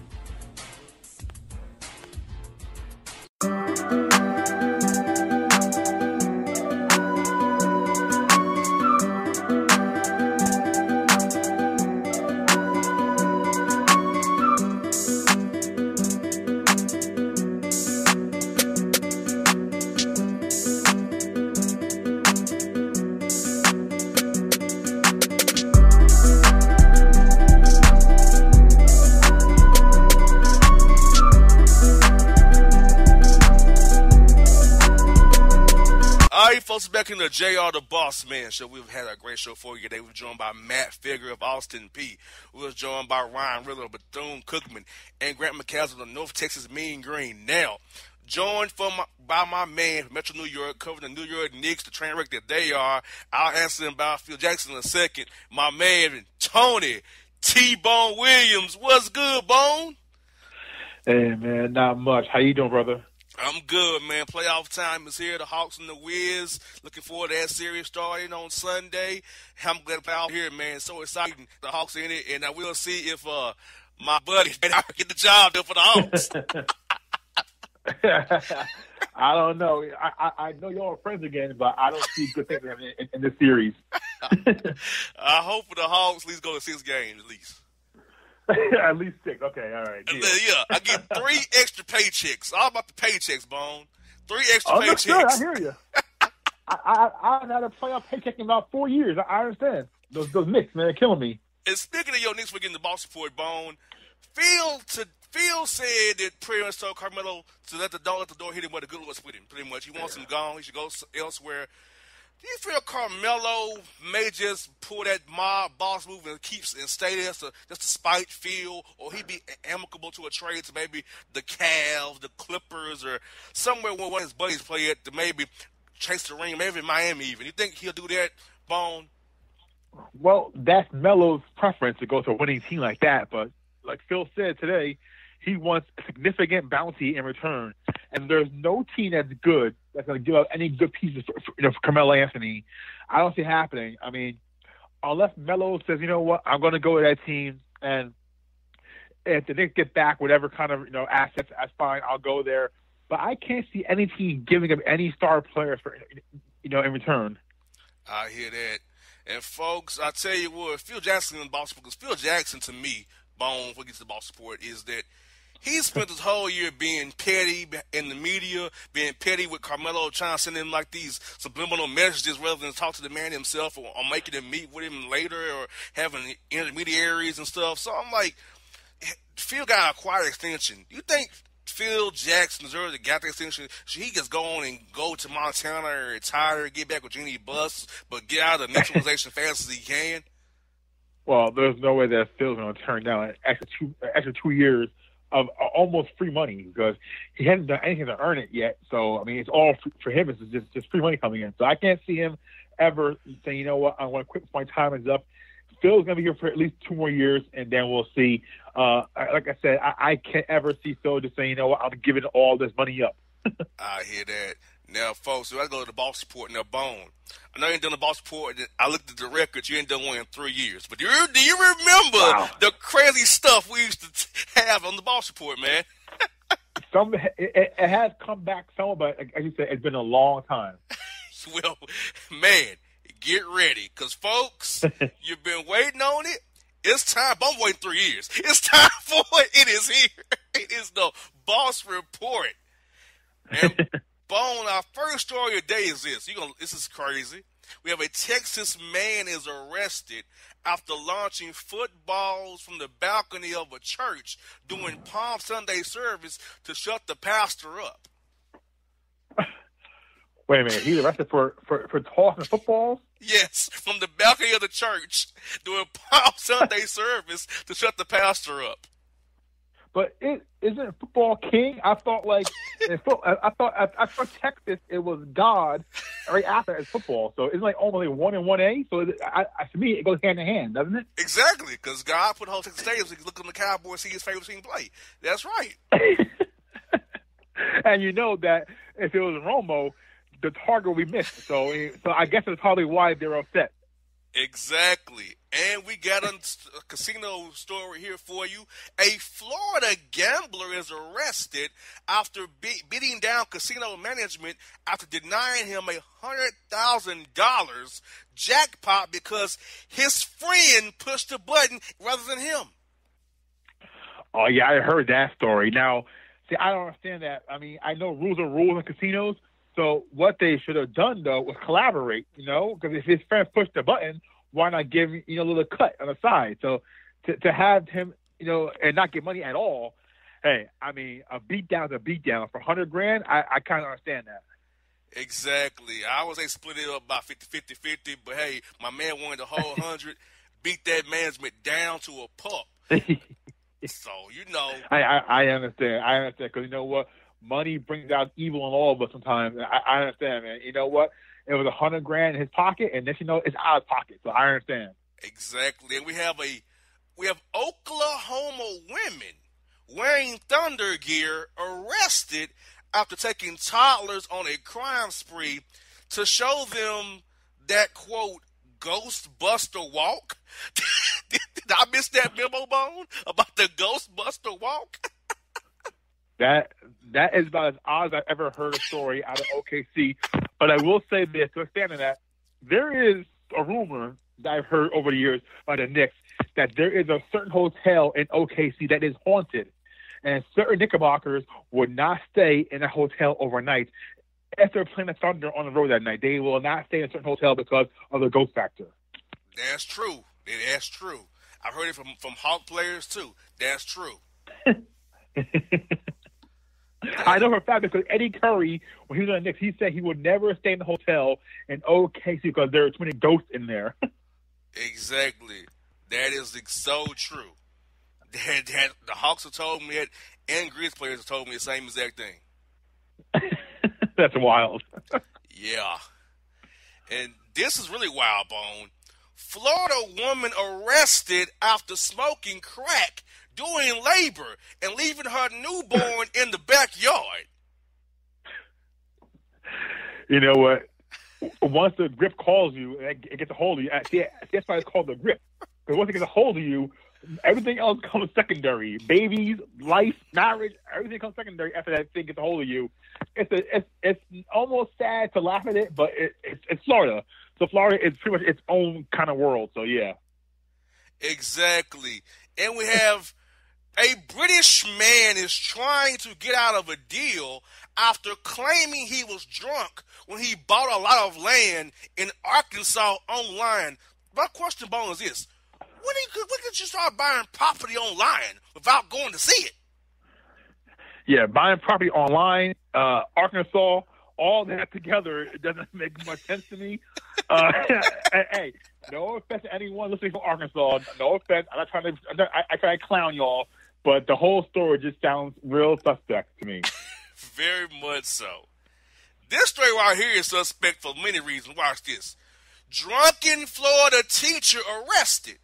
Back in the JR the Bossman Show. We've had a great show for you today. We're joined by Matt Figure of Austin Peay. We was joined by Ryan Riddler of Bethune, Cookman, and Grant McCasland of North Texas Mean Green. Now, joined by my man from Metro New York, covering the New York Knicks, the train wreck that they are. I'll answer them about Phil Jackson in a second. My man, Tony T-Bone Williams. What's good, Bone? Hey, man, not much. How you doing, brother? I'm good, man. Playoff time is here. The Hawks and the Wiz. Looking forward to that series starting on Sunday. I'm glad to play out here, man. So exciting. The Hawks are in it, and I will see if my buddy can get the job done for the Hawks. I don't know. I know y'all are friends again, but I don't see good things in this series. I hope for the Hawks at least go to 6 games at least. At least 6. Okay, all right. Yeah, I get 3 extra paychecks. All about the paychecks, Bone. 3 extra paychecks. Sure, I hear you. I haven't had a playoff paycheck in about 4 years. I understand. Those Knicks, man, they're killing me. And speaking of your Knicks for getting the ball support, Bone, Phil said that pretty much told Carmelo to let the door hit him where the good was with him, pretty much. He wants him gone. He should go elsewhere. Do you feel Carmelo may just pull that mob boss move and stay there just to spite Phil, or he be amicable to a trade to maybe the Cavs, the Clippers, or somewhere where one of his buddies play at to maybe chase the ring, maybe Miami even? You think he'll do that, Bone? Well, that's Melo's preference to go to a winning team like that, but like Phil said today, he wants a significant bounty in return. And there's no team that's good that's going to give up any good pieces for Carmelo Anthony. I don't see it happening. I mean, unless Melo says, you know what, I'm going to go to that team, and if the Knicks get back whatever kind of assets, that's fine. I'll go there. But I can't see any team giving up any star players for in return. I hear that. And folks, I tell you what, Phil Jackson in the ball support, because Phil Jackson to me, Bone, when he gets the ball support, is that he spent his whole year being petty in the media, being petty with Carmelo, trying to send him like these subliminal messages rather than talk to the man himself, or making him meet with him later, or having intermediaries and stuff. So I'm like, Phil got a quiet extension. You think Phil Jackson deserves to get the extension? Should he just go on and go to Montana or retire, get back with Jeannie Buss, but get out of the naturalization fast as he can? Well, there's no way that Phil's going to turn down an extra 2 years of almost free money, because he hasn't done anything to earn it yet. So, I mean, it's all for him. It's just free money coming in. So I can't see him ever saying, you know what, I want to quit before my time is up. Phil's going to be here for at least 2 more years, and then we'll see. Like I said, I can't ever see Phil just saying, you know what, I'm giving all this money up. I hear that. Now, folks, so I go to the ball support. Now, Bone, I know you ain't done the ball support. I looked at the records. You ain't done one in 3 years. But do you remember the crazy stuff we used to have on the ball support, man? It has come back some, but as you said, it's been a long time. Well, man, get ready. Because, folks, you've been waiting on it. It's time. I'm waiting 3 years. It's time for it. It is here. It is the Boss Report. And, Bone, our first story of the day is this. This is crazy. We have a Texas man is arrested after launching footballs from the balcony of a church during Palm Sunday service to shut the pastor up. Wait a minute. He's arrested for tossing footballs? Yes, from the balcony of the church during Palm Sunday service to shut the pastor up. But isn't football king? I thought I thought Texas it was God right after it's football. So it's like only 1 and 1A. So to me it goes hand in hand, doesn't it? Exactly, because God put the whole Texas Stadium so he can look on the Cowboys, see his favorite team play. That's right. And you know that if it was Romo, the target will be missed. So I guess that's probably why they're upset. Exactly. And we got a casino story here for you. A Florida gambler is arrested after beating down casino management after denying him $100,000 jackpot because his friend pushed the button rather than him. Oh, yeah, I heard that story. Now, see, I don't understand that. I mean, I know rules are rules in casinos. So what they should have done, though, was collaborate, because if his friend pushed the button, why not give him, a little cut on the side? So to have him, and not get money at all, hey, I mean, a beatdown's a beatdown. For $100,000, I kind of understand that. Exactly. I would say split it up about 50-50, but hey, my man wanted the whole 100, beat that management down to a pulp. So, I understand. I understand, because you know what? Money brings out evil in all of us sometimes. I understand, man. You know what? It was $100,000 in his pocket, and then it's out of pocket. So I understand. Exactly. And we have Oklahoma women wearing Thunder gear arrested after taking toddlers on a crime spree to show them that, quote, Ghostbuster walk. Did I miss that memo, Bone, about the Ghostbuster walk? That is about as odd as I've ever heard a story out of OKC. But I will say this, to expand on that, there is a rumor that I've heard over the years by the Knicks that there is a certain hotel in OKC that is haunted. And certain Knickerbockers would not stay in a hotel overnight if they're playing the Thunder on the road that night. They will not stay in a certain hotel because of the ghost factor. That's true. That's true. I've heard it from Hawk players, too. That's true. I know for a fact because Eddie Curry, when he was on the Knicks, he said he would never stay in the hotel in OKC because there are too many ghosts in there. Exactly. That is so true. The Hawks have told me that, and Grizz players have told me the same exact thing. That's wild. Yeah. And this is really wild, Bone. Florida woman arrested after smoking crack during labor and leaving her newborn in the backyard. You know what? Once the grip calls you, it gets a hold of you. That's why it's called the grip. Because once it gets a hold of you, everything else comes secondary. Babies, life, marriage, everything comes secondary after that thing gets a hold of you. It's almost sad to laugh at it, but it's Florida. So Florida is pretty much its own kind of world. So, yeah. Exactly. And we have a British man is trying to get out of a deal after claiming he was drunk when he bought a lot of land in Arkansas online. My question, Bone, is this. When did you start buying property online without going to see it? Yeah, buying property online, Arkansas, all that together, it doesn't make much sense to me. Hey, no offense to anyone listening from Arkansas. No offense. I'm not trying to. I try to clown y'all, but the whole story just sounds real suspect to me. Very much so. This story right here is suspect for many reasons. Watch this. Drunken Florida teacher arrested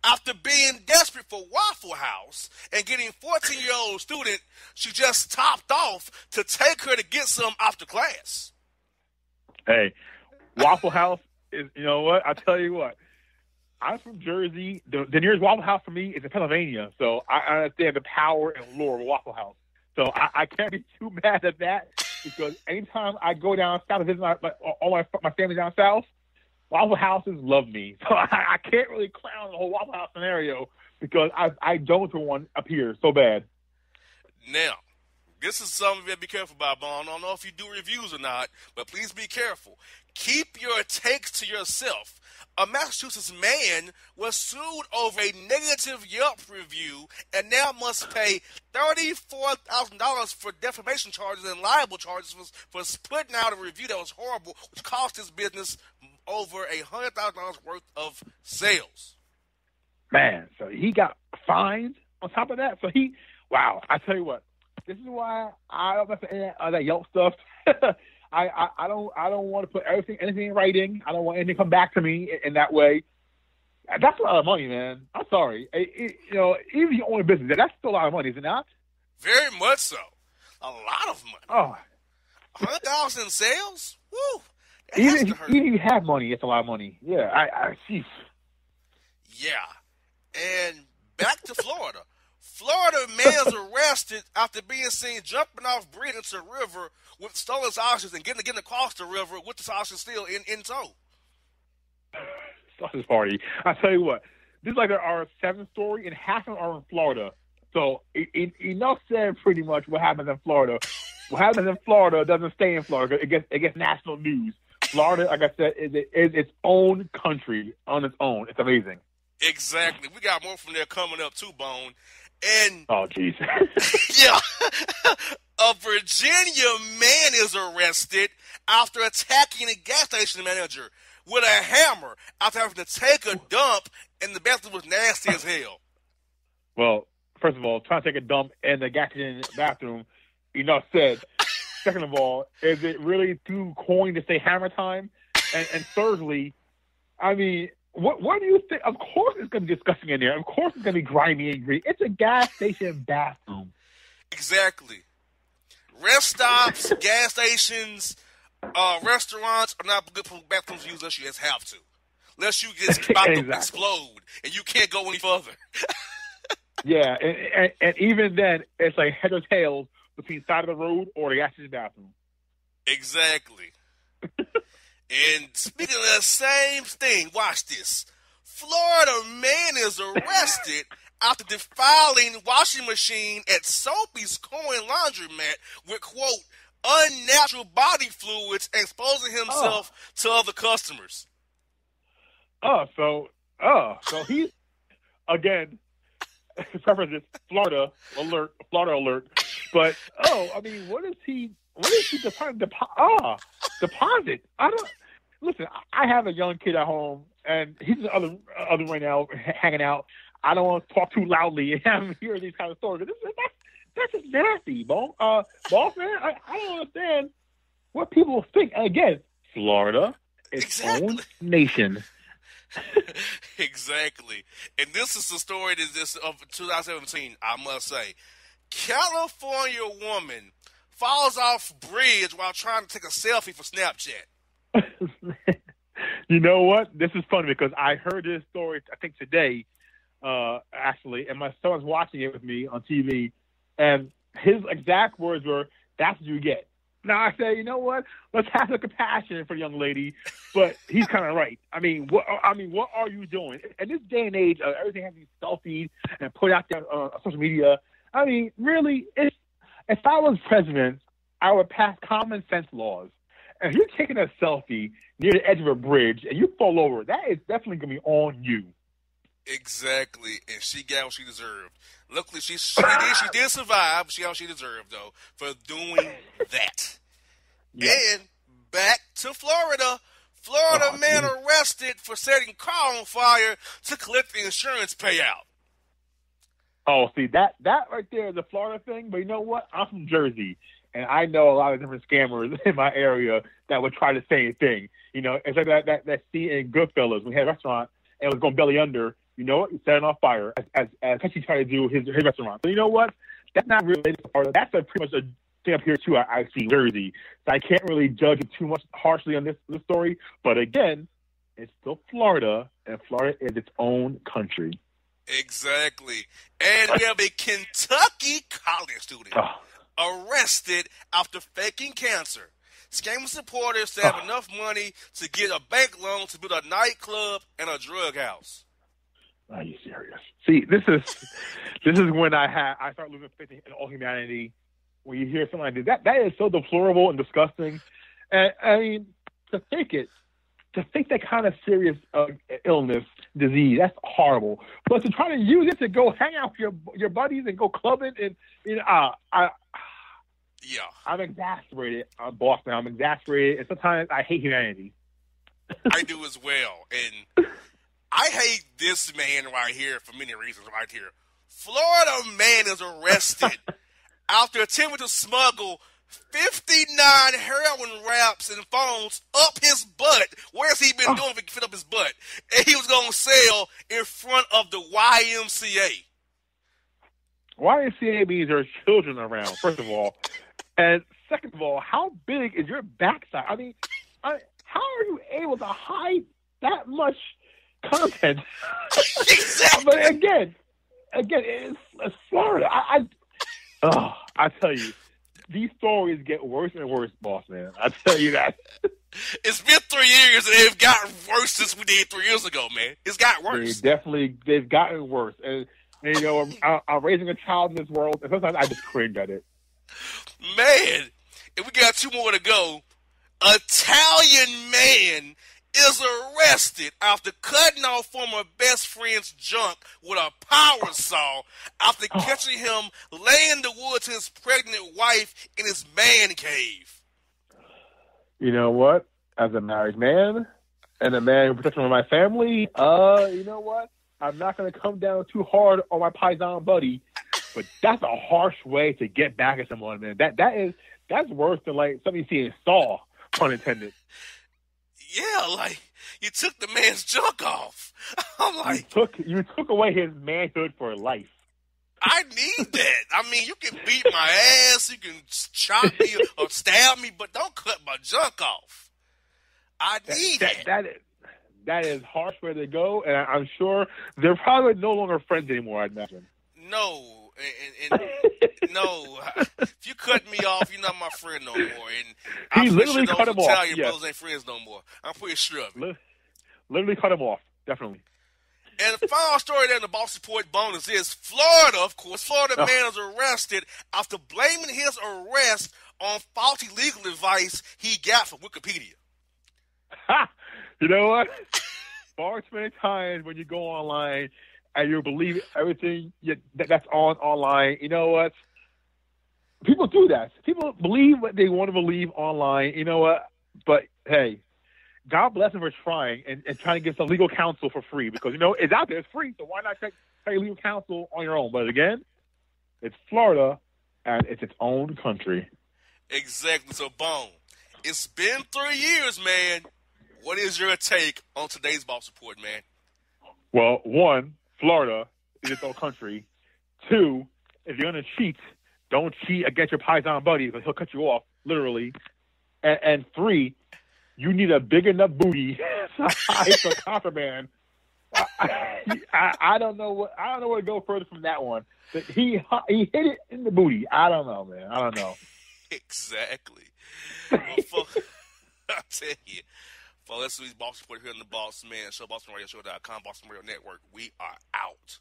after being desperate for Waffle House and getting 14-year-old student she just topped off to take her to get some after class. Hey, Waffle House is, you know what? I'll tell you what. I'm from Jersey. The nearest Waffle House for me is in Pennsylvania, so I understand the power and lure of Waffle House. So I can't be too mad at that because anytime I go down south to visit all my family down south, Waffle Houses love me, so I can't really clown the whole Waffle House scenario because I don't want one up here so bad. Now, this is something you have to be careful about, Bon. I don't know if you do reviews or not, but please be careful. Keep your takes to yourself. A Massachusetts man was sued over a negative Yelp review and now must pay $34,000 for defamation charges and libel charges for putting out a review that was horrible, which cost his business over $100,000 worth of sales. Man, so he got fined on top of that. So wow, I tell you what, this is why I don't mess with that Yelp stuff. I don't want to put anything in writing. I don't want anything to come back to me in that way. That's a lot of money, man. I'm sorry. Even if you own a business, that's still a lot of money, is it not? Very much so. A lot of money. Oh, $100,000 in sales? Woo! Even if you have money, it's a lot of money. Yeah, jeez. Yeah. And back to Florida. Florida man is arrested after being seen jumping off bridge into a river with stolen sausages and getting across the river with the sausage still in tow. Sausage party. I tell you what, this is like our seventh story, and half of them are in Florida. So enough said pretty much what happens in Florida. What happens in Florida doesn't stay in Florida. It gets national news. Florida, like I said, is its own country on its own. It's amazing. Exactly. We got more from there coming up too, Bone. And oh, jeez. Yeah. A Virginia man is arrested after attacking a gas station manager with a hammer after having to take a dump, and the bathroom was nasty as hell. Well, first of all, trying to take a dump in the gas station bathroom, enough said. Second of all, is it really too corny to say hammer time? And thirdly, I mean, what do you think? Of course it's going to be disgusting in there. Of course it's going to be grimy and greasy. It's a gas station bathroom. Exactly. Rest stops, gas stations, restaurants are not good bathrooms to use unless you just have to. Unless you get about to explode and you can't go any further. Yeah, and even then, it's like head or tails between side of the road or the gas station bathroom. Exactly. And speaking of the same thing, watch this. Florida man is arrested after defiling washing machine at Soapy's Coin Laundromat with, quote, unnatural body fluids and exposing himself to other customers. So he's, again, preferences, Florida alert. But, I mean, what is he deposit? Listen, I have a young kid at home, and he's in the other right now, hanging out. I don't want to talk too loudly and have him hear these kind of stories. That's just nasty, Bossman. I don't understand what people think. And again, Florida, its own nation. Exactly. And this is the story of 2017, I must say. California woman falls off bridge while trying to take a selfie for Snapchat. You know what? This is funny because I heard this story, I think today, actually, and my son's watching it with me on TV, and his exact words were, "That's what you get." Now I say, you know what? Let's have the compassion for the young lady, but he's kind of right. I mean, what are you doing in this day and age? Everything has to be selfied and put out there on social media. I mean, really, if I was president, I would pass common sense laws. If you're taking a selfie near the edge of a bridge and you fall over, that is definitely going to be on you. Exactly, and she got what she deserved. Luckily, she did survive, but she got what she deserved, though, for doing that. Yeah. And back to Florida. Florida man arrested for setting car on fire to collect the insurance payout. Oh, see, that right there is a Florida thing, but you know what? I'm from Jersey, and I know a lot of different scammers in my area that would try the same thing. You know, it's like that scene in Goodfellas. We had a restaurant, and it was going belly under. You know what? He set it on fire as he tried to do his restaurant. So you know what? That's not related to Florida. That's pretty much a thing up here, too, I see in Jersey. So I can't really judge it too much harshly on this story. But again, it's still Florida, and Florida is its own country. Exactly. And we have a Kentucky college student arrested after faking cancer. scamming supporters to have enough money to get a bank loan to build a nightclub and a drug house. Are you serious? See, this is when I start losing faith in all humanity. When you hear something like that, that is so deplorable and disgusting. And I mean, to think that kind of serious illness, disease, that's horrible. But to try to use it to go hang out with your buddies and go clubbing, and I'm exasperated, Bossman. I'm exasperated, and sometimes I hate humanity. I do as well, and I hate this man right here for many reasons. Right here, Florida man is arrested after attempting to smuggle 59 heroin wraps and phones up his butt. Where's he been doing if he can fit up his butt? And he was going to sell in front of the YMCA. YMCA means there's children around, first of all. And second of all, how big is your backside? I mean, how are you able to hide that much content? Exactly. But again, it's Florida. I tell you, these stories get worse and worse, Bossman. I tell you that. It's been 3 years, and they've gotten worse since we did 3 years ago, man. It's gotten worse. They've gotten worse. And you know, I'm raising a child in this world, and sometimes I just cringe at it. Man, and we got 2 more to go. Italian man is arrested after cutting off former best friend's junk with a power saw after catching him laying in the woods to his pregnant wife in his man cave. You know what? As a married man and a man who protects my family, you know what? I'm not going to come down too hard on my Paisan buddy, but that's a harsh way to get back at someone, man. That's worse than like something you see in Saw, pun intended. Yeah, like, you took the man's junk off. I'm like... You took away his manhood for life. I need that. I mean, you can beat my ass, you can chop me or stab me, but don't cut my junk off. I need that. That is harsh way to go, and I'm sure they're probably no longer friends anymore, I'd imagine. No. And no, if you cut me off, you're not my friend no more. And he literally cut him off. Italian brothers ain't friends no more. I'm pretty sure of it. Literally cut him off, definitely. And the final story there in the Boston Report bonus is Florida, of course. Florida man is arrested after blaming his arrest on faulty legal advice he got from Wikipedia. You know what? Far too many times when you go online and you believe everything that's online. You know what? People do that. People believe what they want to believe online. You know what? But, hey, God bless them for trying and trying to get some legal counsel for free because, you know, it's out there. It's free, so why not pay legal counsel on your own? But, again, it's Florida, and it's its own country. Exactly. So, Bone, it's been 3 years, man. What is your take on today's Boss Report, man? Well, 1, Florida is its own country. 2, if you're going to cheat, don't cheat against your Paisan buddy because he'll cut you off, literally. And 3, you need a big enough booty to hide for contraband. I don't know where to go further from that one. But he hit it in the booty. I don't know, man. I don't know. Exactly. Well, I'll tell you. For this week's Boss Report here on the Bossman Show, BostonRadioShow.com, Boston Radio Network. We are out.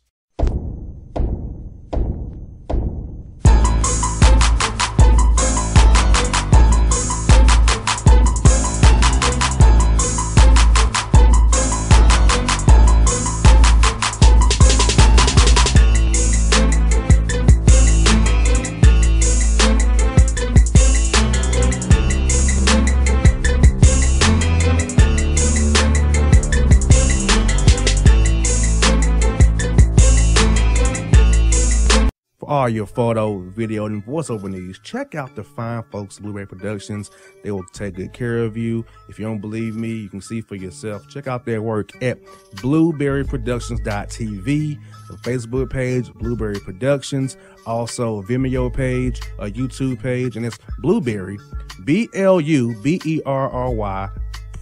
For all your photo, video, and voiceover needs, check out the fine folks at Blueberry Productions. They will take good care of you. If you don't believe me, you can see for yourself. Check out their work at blueberryproductions.tv, the Facebook page, Blueberry Productions, also a Vimeo page, a YouTube page, and it's Blueberry, BLUBERRY,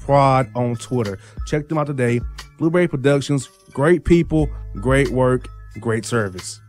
Prod on Twitter. Check them out today. Blueberry Productions, great people, great work, great service.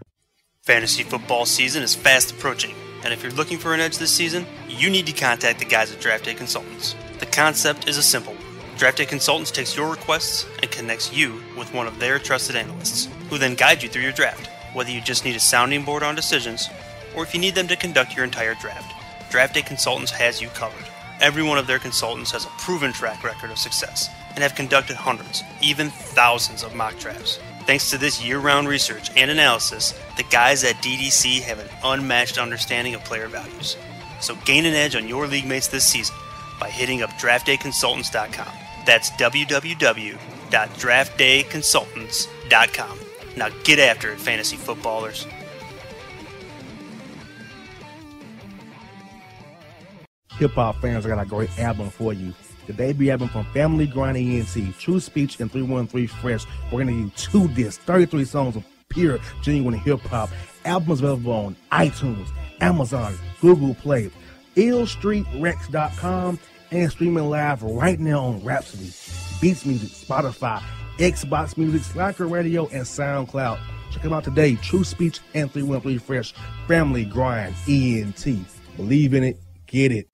Fantasy football season is fast approaching, And if you're looking for an edge this season, you need to contact the guys at Draft Day Consultants. The concept is a simple one. Draft Day Consultants takes your requests and connects you with one of their trusted analysts, who then guide you through your draft. Whether you just need a sounding board on decisions, or if you need them to conduct your entire draft, Draft Day Consultants has you covered. Every one of their consultants has a proven track record of success and have conducted hundreds, even thousands of mock drafts. Thanks to this year-round research and analysis, the guys at DDC have an unmatched understanding of player values. So gain an edge on your league mates this season by hitting up draftdayconsultants.com. That's www.draftdayconsultants.com. Now get after it, fantasy footballers. Hip-hop fans, I got a great album for you. The debut album from Family Grind ENT, True Speech and 313 Fresh. We're going to give you 2 discs, 33 songs of pure, genuine hip-hop. Albums available on iTunes, Amazon, Google Play, illstreetrex.com, and streaming live right now on Rhapsody, Beats Music, Spotify, Xbox Music, Slacker Radio, and SoundCloud. Check them out today, True Speech and 313 Fresh, Family Grind ENT. Believe in it, get it.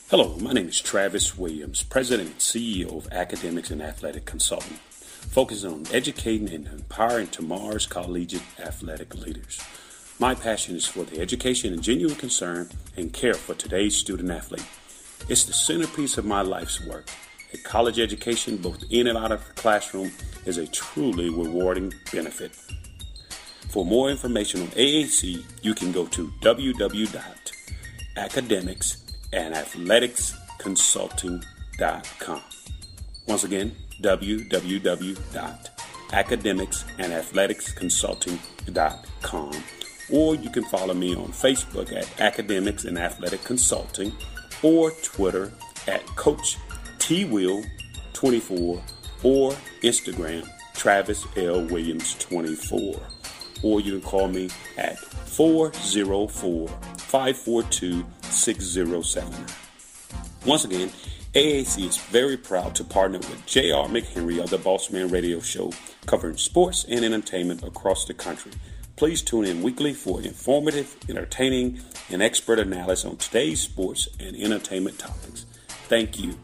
Hello, my name is Travis Williams, President and CEO of Academics and Athletic Consulting, focusing on educating and empowering tomorrow's collegiate athletic leaders. My passion is for the education and genuine concern and care for today's student athlete. It's the centerpiece of my life's work. A college education, both in and out of the classroom, is a truly rewarding benefit. For more information on AAC, you can go to www.academicsandathleticsconsulting.com. Once again, www.academicsandathleticsconsulting.com. Or you can follow me on Facebook at Academics and Athletic Consulting, or Twitter at Coach TWill24, or Instagram Travis L. Williams 24. Or you can call me at 404-542-6079. Once again, AAC is very proud to partner with J.R. McHenry of the Bossman Radio Show, covering sports and entertainment across the country. Please tune in weekly for informative, entertaining, and expert analysis on today's sports and entertainment topics. Thank you.